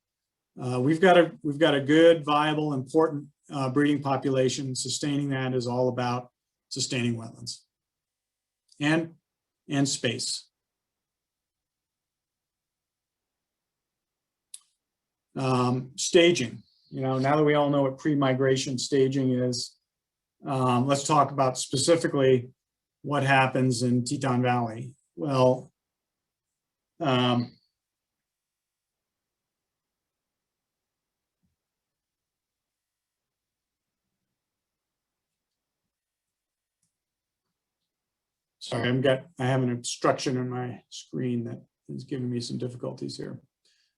we've got a good, viable, important breeding population. Sustaining that is all about sustaining wetlands and space. Staging, now that we all know what pre-migration staging is, let's talk about specifically what happens in Teton Valley. Well, sorry, I have an obstruction on my screen that is giving me some difficulties here.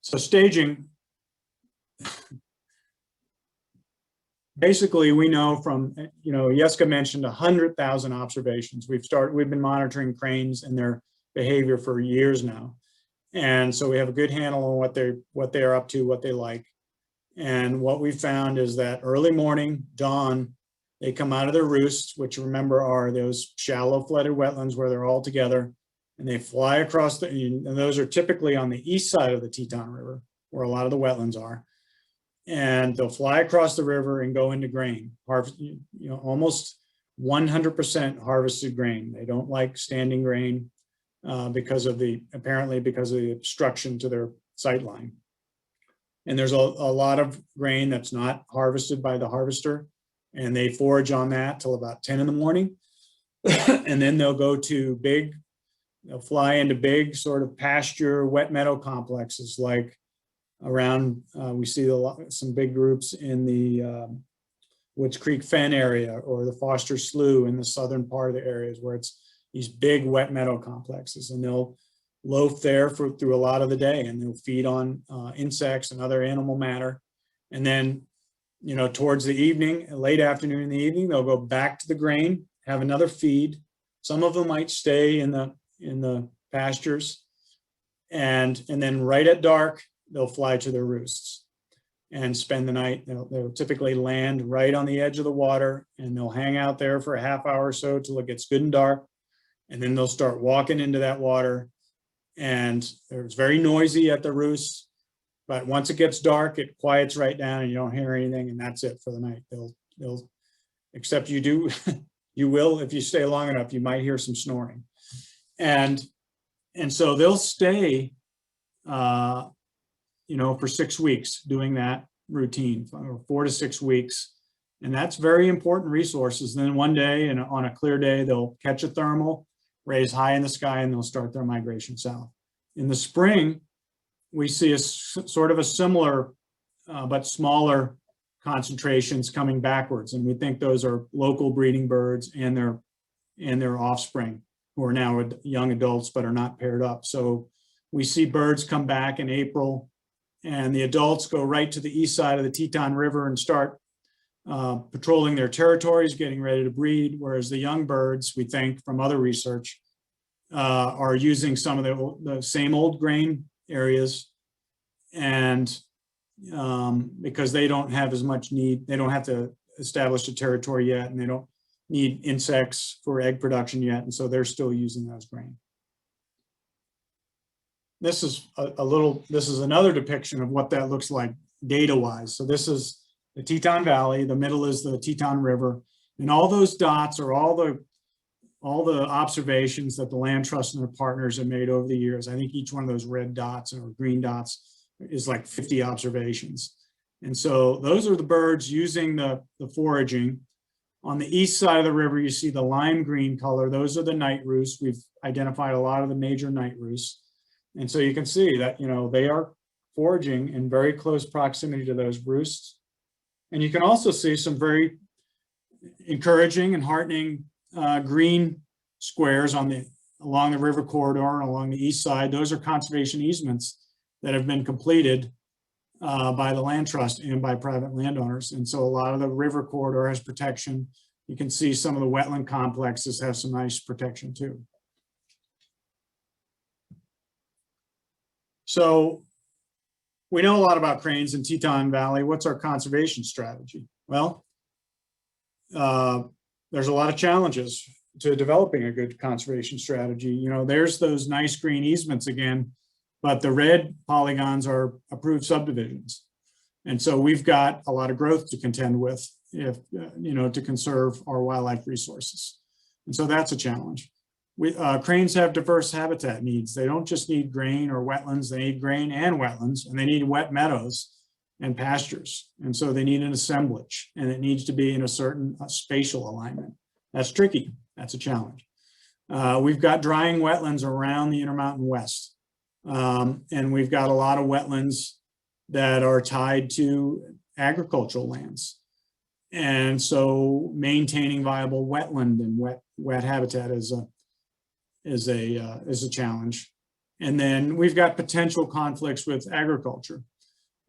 So staging, basically, we know from, Jeske mentioned 100,000 observations. We've been monitoring cranes and their behavior for years now. And so we have a good handle on what they're up to, what they like. And what we found is that early morning, dawn, they come out of their roosts, which remember are those shallow flooded wetlands where they're all together, and they fly across and those are typically on the east side of the Teton River, where a lot of the wetlands are. And they'll fly across the river and go into grain, almost 100% harvested grain. They don't like standing grain apparently because of the obstruction to their sight line. And there's a lot of grain that's not harvested by the harvester, and they forage on that till about 10 in the morning. And then they'll fly into big sort of pasture wet meadow complexes, like around, we see some big groups in the Woods Creek Fen area or the Foster Slough in the southern part of the areas where it's these big wet meadow complexes, and they'll loaf there through a lot of the day, and they'll feed on insects and other animal matter. And then, towards the evening, late afternoon in the evening, they'll go back to the grain, have another feed. Some of them might stay in the pastures, and then right at dark, they'll fly to their roosts and spend the night. They'll typically land right on the edge of the water, and they'll hang out there for a half hour or so till it gets good and dark. And then they'll start walking into that water, and it's very noisy at the roosts. But once it gets dark, it quiets right down and you don't hear anything, and that's it for the night. They'll except you will, if you stay long enough, you might hear some snoring. And so they'll stay, for 6 weeks doing that routine, or 4 to 6 weeks. And that's very important resources. Then one day, and on a clear day, they'll catch a thermal, raise high in the sky, and they'll start their migration south. In the spring, we see a sort of a similar but smaller concentrations coming backwards, and we think those are local breeding birds and their offspring, who are now young adults but are not paired up. So we see birds come back in April, and the adults go right to the east side of the Teton River and start patrolling their territories, getting ready to breed, whereas the young birds, we think from other research, are using some of the same old grain areas, and because they don't have as much need, they don't have to establish a territory yet, and they don't need insects for egg production yet, and so they're still using those grain. This is this is another depiction of what that looks like data-wise. So this is the Teton Valley, the middle is the Teton River, and all those dots are all the observations that the Land Trust and their partners have made over the years. I think each one of those red dots or green dots is like 50 observations. And so those are the birds using the foraging. On the east side of the river, you see the lime green color. Those are the night roosts. We've identified a lot of the major night roosts. And so you can see that, they are foraging in very close proximity to those roosts. And you can also see some very encouraging and heartening green squares along the river corridor and along the east side. Those are conservation easements that have been completed by the Land Trust and by private landowners. And so a lot of the river corridor has protection. You can see some of the wetland complexes have some nice protection too. So we know a lot about cranes in Teton Valley. What's our conservation strategy? Well, there's a lot of challenges to developing a good conservation strategy. There's those nice green easements again, but the red polygons are approved subdivisions. And so we've got a lot of growth to contend with to conserve our wildlife resources. And so that's a challenge. Cranes have diverse habitat needs. They don't just need grain or wetlands, they need grain and wetlands, and they need wet meadows and pastures. And so they need an assemblage, and it needs to be in a certain spatial alignment. That's tricky, that's a challenge. We've got drying wetlands around the Intermountain West. And we've got a lot of wetlands that are tied to agricultural lands. And so maintaining viable wetland and wet habitat is a challenge. And then we've got potential conflicts with agriculture.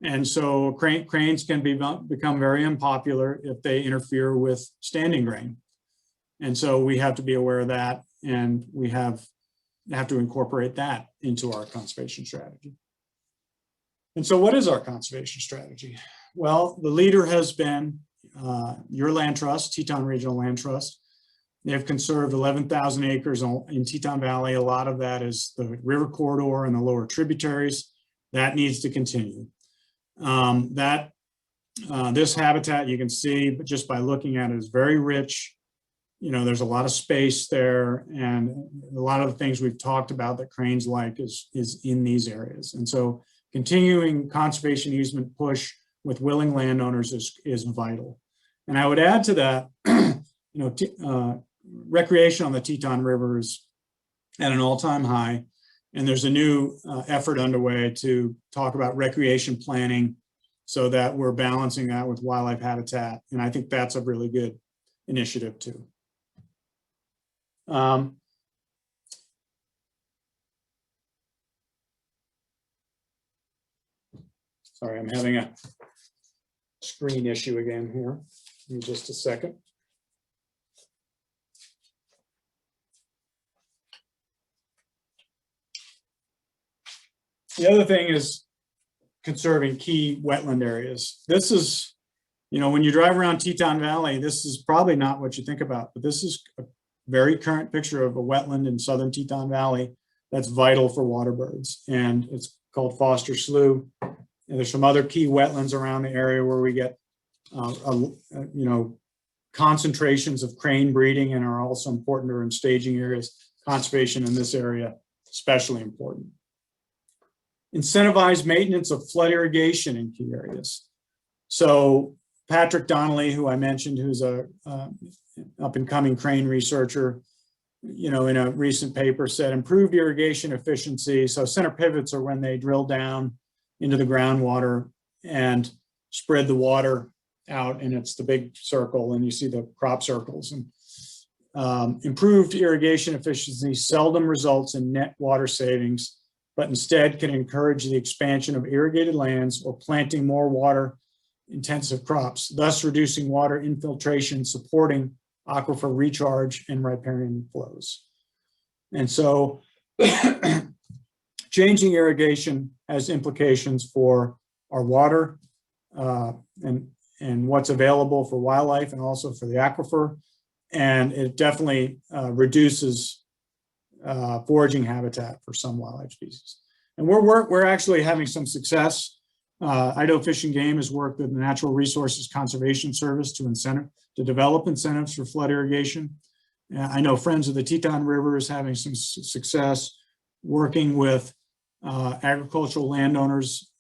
And so cranes can become very unpopular if they interfere with standing grain. And so we have to be aware of that, and we have to incorporate that into our conservation strategy. And so what is our conservation strategy? Well, the leader has been your land trust, Teton Regional Land Trust. They have conserved 11,000 acres in Teton Valley. A lot of that is the river corridor and the lower tributaries. That needs to continue. This habitat, you can see, but just by looking at it, is very rich. You know, there's a lot of space there, and a lot of the things we've talked about that cranes like is in these areas. And so continuing conservation easement push with willing landowners is vital. And I would add to that, recreation on the Teton River is at an all-time high, and there's a new effort underway to talk about recreation planning so that we're balancing that with wildlife habitat. And I think that's a really good initiative too. Sorry, I'm having a screen issue again here. Give me just a second. The other thing is conserving key wetland areas. This is, when you drive around Teton Valley, this is probably not what you think about, but this is a very current picture of a wetland in southern Teton Valley that's vital for water birds. And it's called Foster Slough. And there's some other key wetlands around the area where we get, concentrations of crane breeding and are also important in staging areas. Conservation in this area, especially important. Incentivize maintenance of flood irrigation in key areas. So Patrick Donnelly, who I mentioned, who's a up and coming crane researcher, in a recent paper said improved irrigation efficiency. So center pivots are when they drill down into the groundwater and spread the water out, and it's the big circle, and you see the crop circles. And improved irrigation efficiency seldom results in net water savings, but instead can encourage the expansion of irrigated lands or planting more water intensive crops, thus reducing water infiltration, supporting aquifer recharge and riparian flows. And so changing irrigation has implications for our water and what's available for wildlife and also for the aquifer. And it definitely reduces foraging habitat for some wildlife species. And we're actually having some success. Idaho Fish and Game has worked with the Natural Resources Conservation Service to develop incentives for flood irrigation. I know Friends of the Teton River is having some success working with agricultural landowners,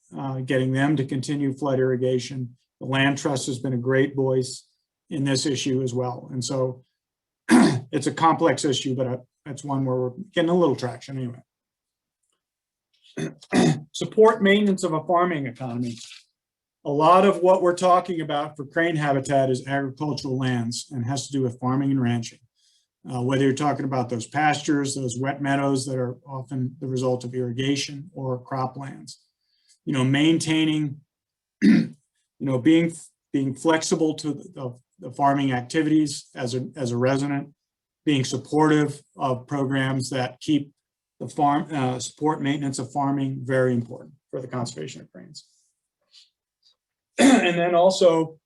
getting them to continue flood irrigation. The Land Trust has been a great voice in this issue as well. And so it's a complex issue, but that's one where we're getting a little traction anyway. Support maintenance of a farming economy. A lot of what we're talking about for crane habitat is agricultural lands and has to do with farming and ranching. Whether you're talking about those pastures, those wet meadows that are often the result of irrigation or croplands. Maintaining, being flexible to the farming activities as a resident, being supportive of programs that keep the farm, support maintenance of farming, very important for the conservation of cranes. And then also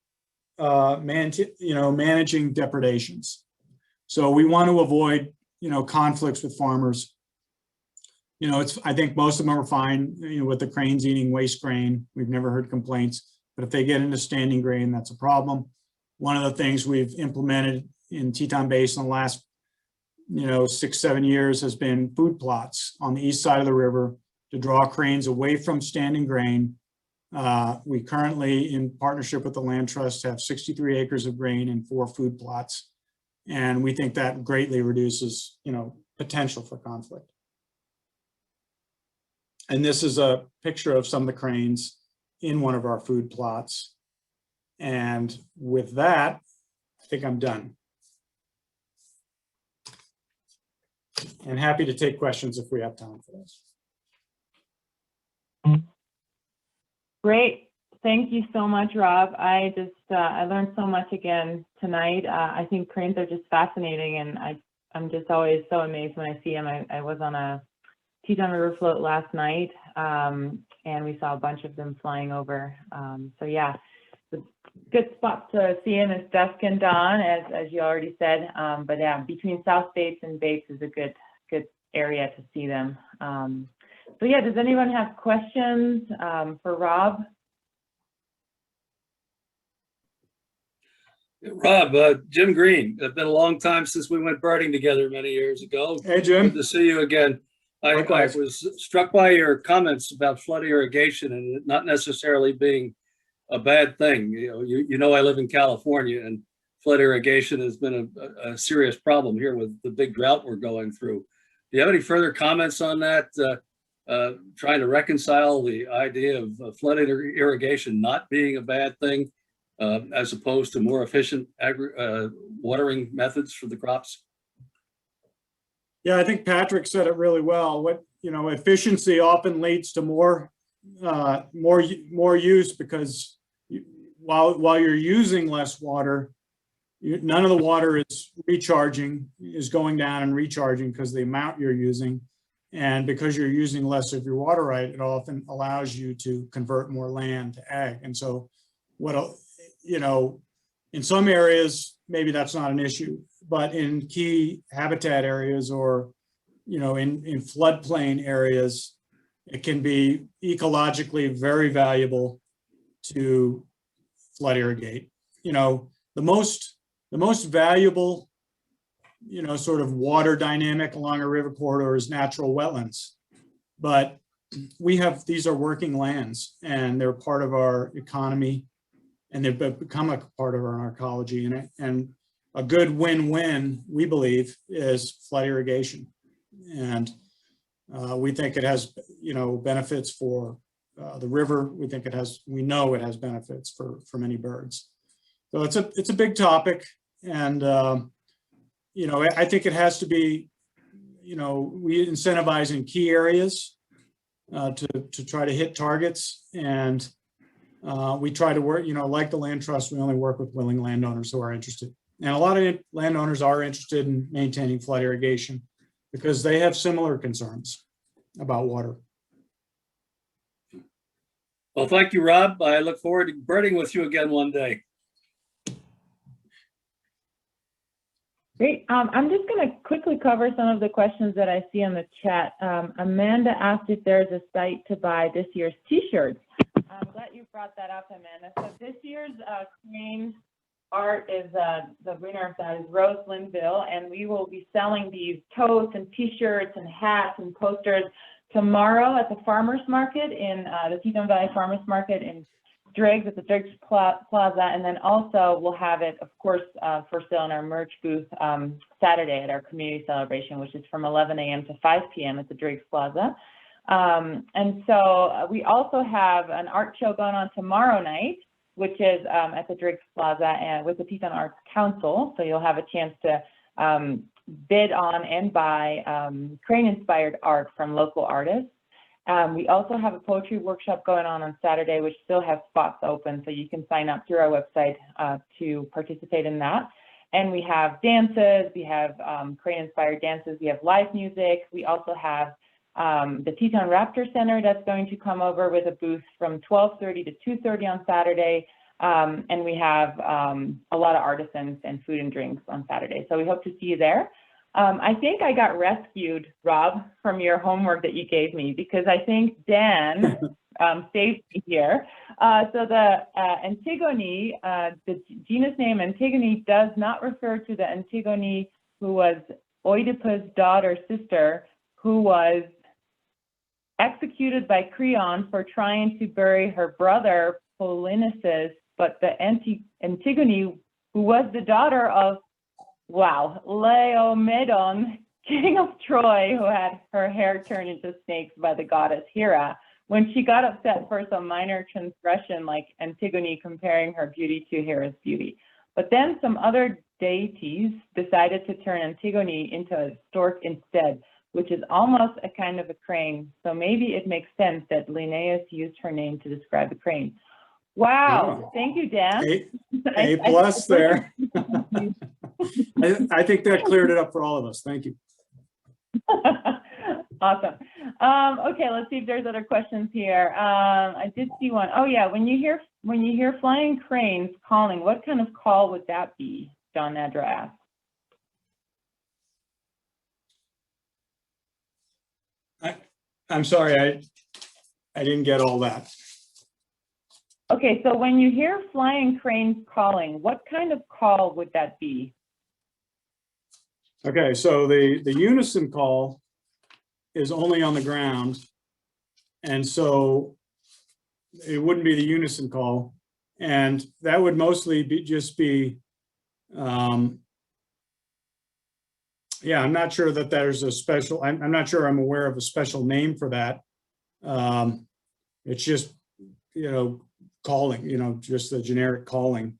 managing depredations. So we want to avoid, conflicts with farmers. I think most of them are fine, with the cranes eating waste grain. We've never heard complaints, but if they get into standing grain, that's a problem. One of the things we've implemented in Teton Basin in the last, 6-7 years has been food plots on the east side of the river to draw cranes away from standing grain. We currently, in partnership with the Land Trust, have 63 acres of grain and 4 food plots. And we think that greatly reduces, potential for conflict. And this is a picture of some of the cranes in one of our food plots. And with that, I think I'm done. And happy to take questions if we have time for this. Great. Thank you so much, Rob. I learned so much again tonight. I think cranes are just fascinating, and I'm just always so amazed when I see them. I was on a Teton River float last night, and we saw a bunch of them flying over. So yeah, it's a good spot to see them is dusk and dawn, as you already said. But yeah, between South Bates and Bates is a good area to see them. So yeah, does anyone have questions for Rob? Rob, Jim Green. It's been a long time since we went birding together many years ago. Hey, Jim. Good to see you again. I was struck by your comments about flood irrigation and it not necessarily being a bad thing. You know I live in California, and flood irrigation has been a serious problem here with the big drought we're going through. Do you have any further comments on that? Trying to reconcile the idea of flood irrigation not being a bad thing, as opposed to more efficient watering methods for the crops? Yeah, I think Patrick said it really well. Efficiency often leads to more use, because while you're using less water, none of the water is going down and recharging because the amount you're using. And because you're using less of your water right, it often allows you to convert more land to ag. And so in some areas, maybe that's not an issue, but in key habitat areas or, in floodplain areas, it can be ecologically very valuable to flood irrigate. The most valuable, sort of water dynamic along a river corridor is natural wetlands. But these are working lands, and they're part of our economy, and they've become a part of our ecology. And a good win-win, we believe, is flood irrigation. And we think it has, benefits for the river. We know it has benefits for many birds. So it's a big topic. And, I think it has to be, we incentivize in key areas to try to hit targets. And we try to work, like the land trust, we only work with willing landowners who are interested. And a lot of landowners are interested in maintaining flood irrigation because they have similar concerns about water. Well, thank you, Rob. I look forward to birding with you again one day. Great. I'm just going to quickly cover some of the questions that I see on the chat. Amanda asked if there's a site to buy this year's t-shirts. I'm glad you brought that up, Amanda. So this year's crane art is, the winner of that is Rose Linville, and we will be selling these totes and t-shirts and hats and posters tomorrow at the farmers market in the Teton Valley Farmers Market in Driggs, at the Driggs Plaza, and then also we'll have it, of course, for sale in our merch booth Saturday at our community celebration, which is from 11 a.m. to 5 p.m. at the Driggs Plaza. And so we also have an art show going on tomorrow night, which is at the Driggs Plaza and with the Teton Arts Council. So you'll have a chance to bid on and buy crane-inspired art from local artists. We also have a poetry workshop going on Saturday, which still has spots open, so you can sign up through our website to participate in that. And we have dances, we have crane-inspired dances, we have live music. We also have the Teton Raptor Center that's going to come over with a booth from 12:30 to 2:30 on Saturday. And we have a lot of artisans and food and drinks on Saturday. So we hope to see you there. I think I got rescued, Rob, from your homework that you gave me, because I think Dan saved me here. So the Antigone, the genus name Antigone does not refer to the Antigone who was Oedipus' sister, who was executed by Creon for trying to bury her brother Polynices, but the Antigone, who was the daughter of, Laomedon, king of Troy, who had her hair turned into snakes by the goddess Hera, when she got upset for some minor transgression like Antigone comparing her beauty to Hera's beauty. But then some other deities decided to turn Antigone into a stork instead, which is almost a kind of a crane. So maybe it makes sense that Linnaeus used her name to describe a crane. Wow, oh. Thank you, Dan. A plus there. I think that cleared it up for all of us. Thank you. Awesome. Okay, let's see if there's other questions here. I did see one. Oh yeah, when you hear flying cranes calling, what kind of call would that be? John Nedra asked. I'm sorry, I didn't get all that. Okay, so when you hear flying cranes calling, what kind of call would that be? Okay, so the unison call is only on the ground. And so it wouldn't be the unison call. And that would mostly just be, yeah, I'm not sure that there's a special, I'm not sure I'm aware of a special name for that. It's just, calling, just the generic calling.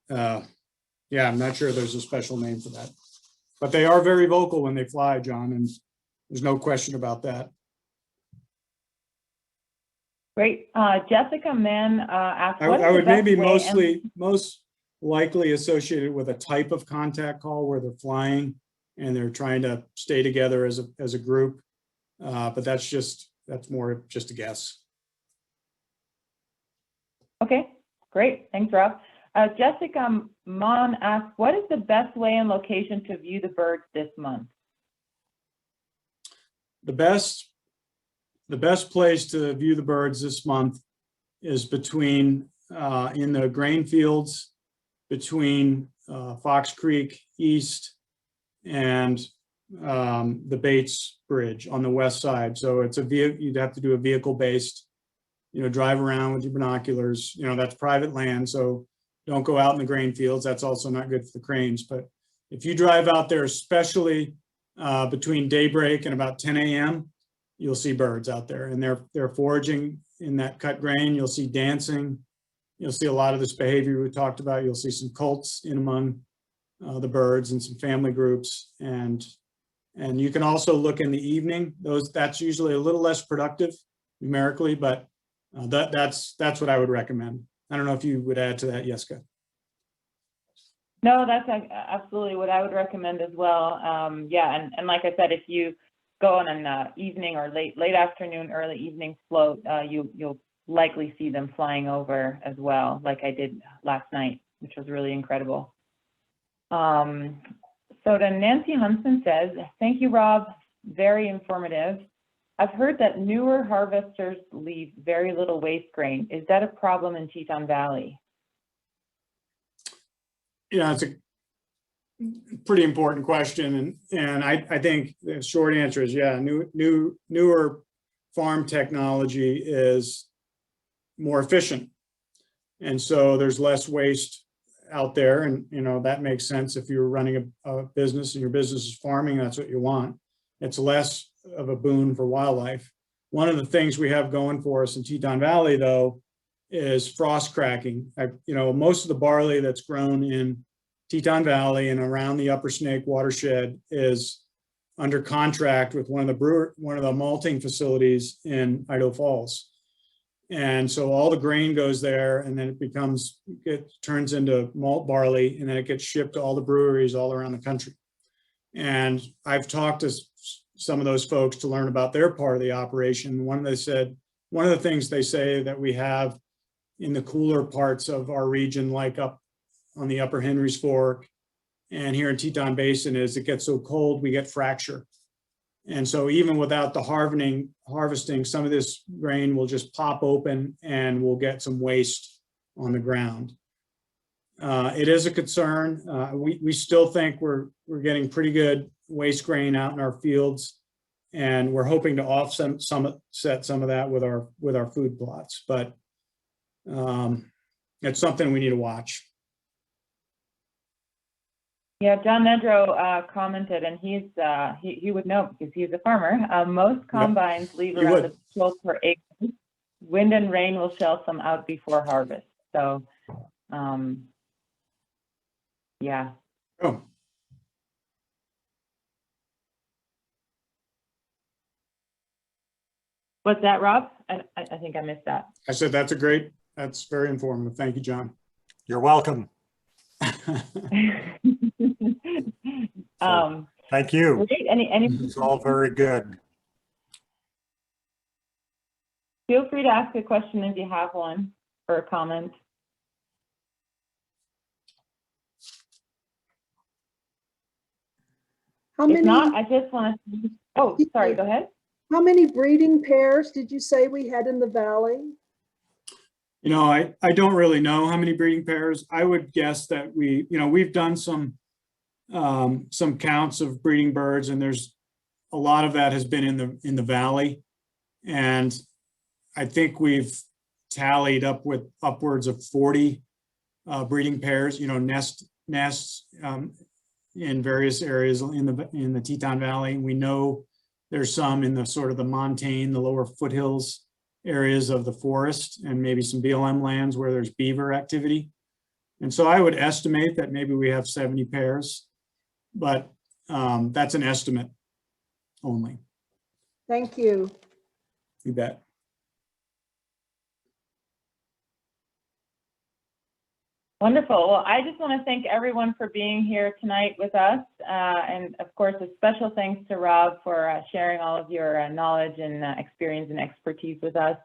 Yeah, I'm not sure there's a special name for that. But they are very vocal when they fly, John, and there's no question about that. Great. Jessica Mann asked, I would maybe most likely associated with a type of contact call where they're flying and they're trying to stay together as a group. But that's more just a guess. Okay, great. Thanks, Rob. Jessica Mon asked, what is the best way and location to view the birds this month? The best place to view the birds this month is between in the grain fields between Fox Creek East and the Bates Bridge on the west side. So it's you'd have to do a vehicle-based, drive around with your binoculars. That's private land, so don't go out in the grain fields. That's also not good for the cranes. But if you drive out there, especially between daybreak and about 10 a.m., you'll see birds out there, and they're foraging in that cut grain. You'll see dancing. You'll see a lot of this behavior we talked about. You'll see some cults in among the birds and some family groups, and you can also look in the evening. That's usually a little less productive numerically, but that's what I would recommend. I don't know if you would add to that, Jessica. No, that's absolutely what I would recommend as well. Yeah, and like I said, if you go on an evening or late afternoon, early evening float, you'll likely see them flying over as well, like I did last night, which was really incredible. So then Nancy Huntsman says, thank you, Rob, very informative. I've heard that newer harvesters leave very little waste grain. Is that a problem in Teton Valley? Yeah, it's a pretty important question, and I think the short answer is yeah. Newer farm technology is more efficient, and so there's less waste out there, and that makes sense. If you're running a business and your business is farming, that's what you want. It's less of a boon for wildlife. One of the things we have going for us in Teton Valley, though, is frost cracking. Most of the barley that's grown in Teton Valley and around the Upper Snake watershed is under contract with one of the malting facilities in Idaho Falls. And so all the grain goes there, and then it turns into malt barley, and then it gets shipped to all the breweries all around the country. And I've talked to some of those folks to learn about their part of the operation. One of the things they say that we have in the cooler parts of our region, like up on the Upper Henry's Fork and here in Teton Basin, is it gets so cold we get fracture. And so even without the harvesting, some of this grain will just pop open and we'll get some waste on the ground. It is a concern. We still think we're getting pretty good waste grain out in our fields, and we're hoping to offset some of that with our food plots. But it's something we need to watch. Yeah, John Nedro commented, and he would know because he's a farmer. Most combines leave around the 12 per acre. Wind and rain will shell some out before harvest. So, yeah. Oh. What's that, Rob? I think I missed that. I said that's very informative. Thank you, John. You're welcome. Thank you. Great. It's all very good. feel free to ask a question if you have one or a comment. How If many, not, I just want to, oh, sorry, go ahead. how many breeding pairs did you say we had in the valley? You know, I don't really know how many breeding pairs. I would guess that we've done some counts of breeding birds, and there's a lot of that has been in the valley. And I think we've tallied up with upwards of 40 breeding pairs, nests in various areas in the Teton Valley. We know there's some in the sort of the montane, the lower foothills areas of the forest, and maybe some BLM lands where there's beaver activity. And so I would estimate that maybe we have 70 pairs, but that's an estimate only. Thank you. You bet. Wonderful. Well, I just want to thank everyone for being here tonight with us. And of course, a special thanks to Rob for sharing all of your knowledge and experience and expertise with us.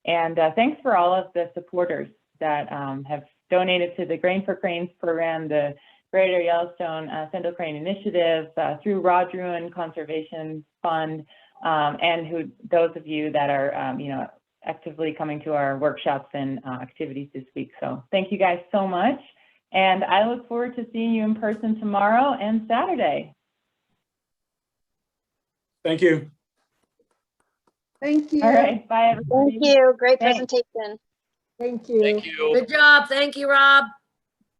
And thanks for all of the supporters that have donated to the Grain for Cranes program, the Greater Yellowstone Sandhill Crane Initiative, through Rod Ruin Conservation Fund, and those of you that are, actively coming to our workshops and activities this week. So thank you guys so much. And I look forward to seeing you in person tomorrow and Saturday. Thank you. Thank you. All right. Bye, everybody. Thank you. Great Thanks. presentation. Thank you. Thank you. Good job. Thank you, Rob.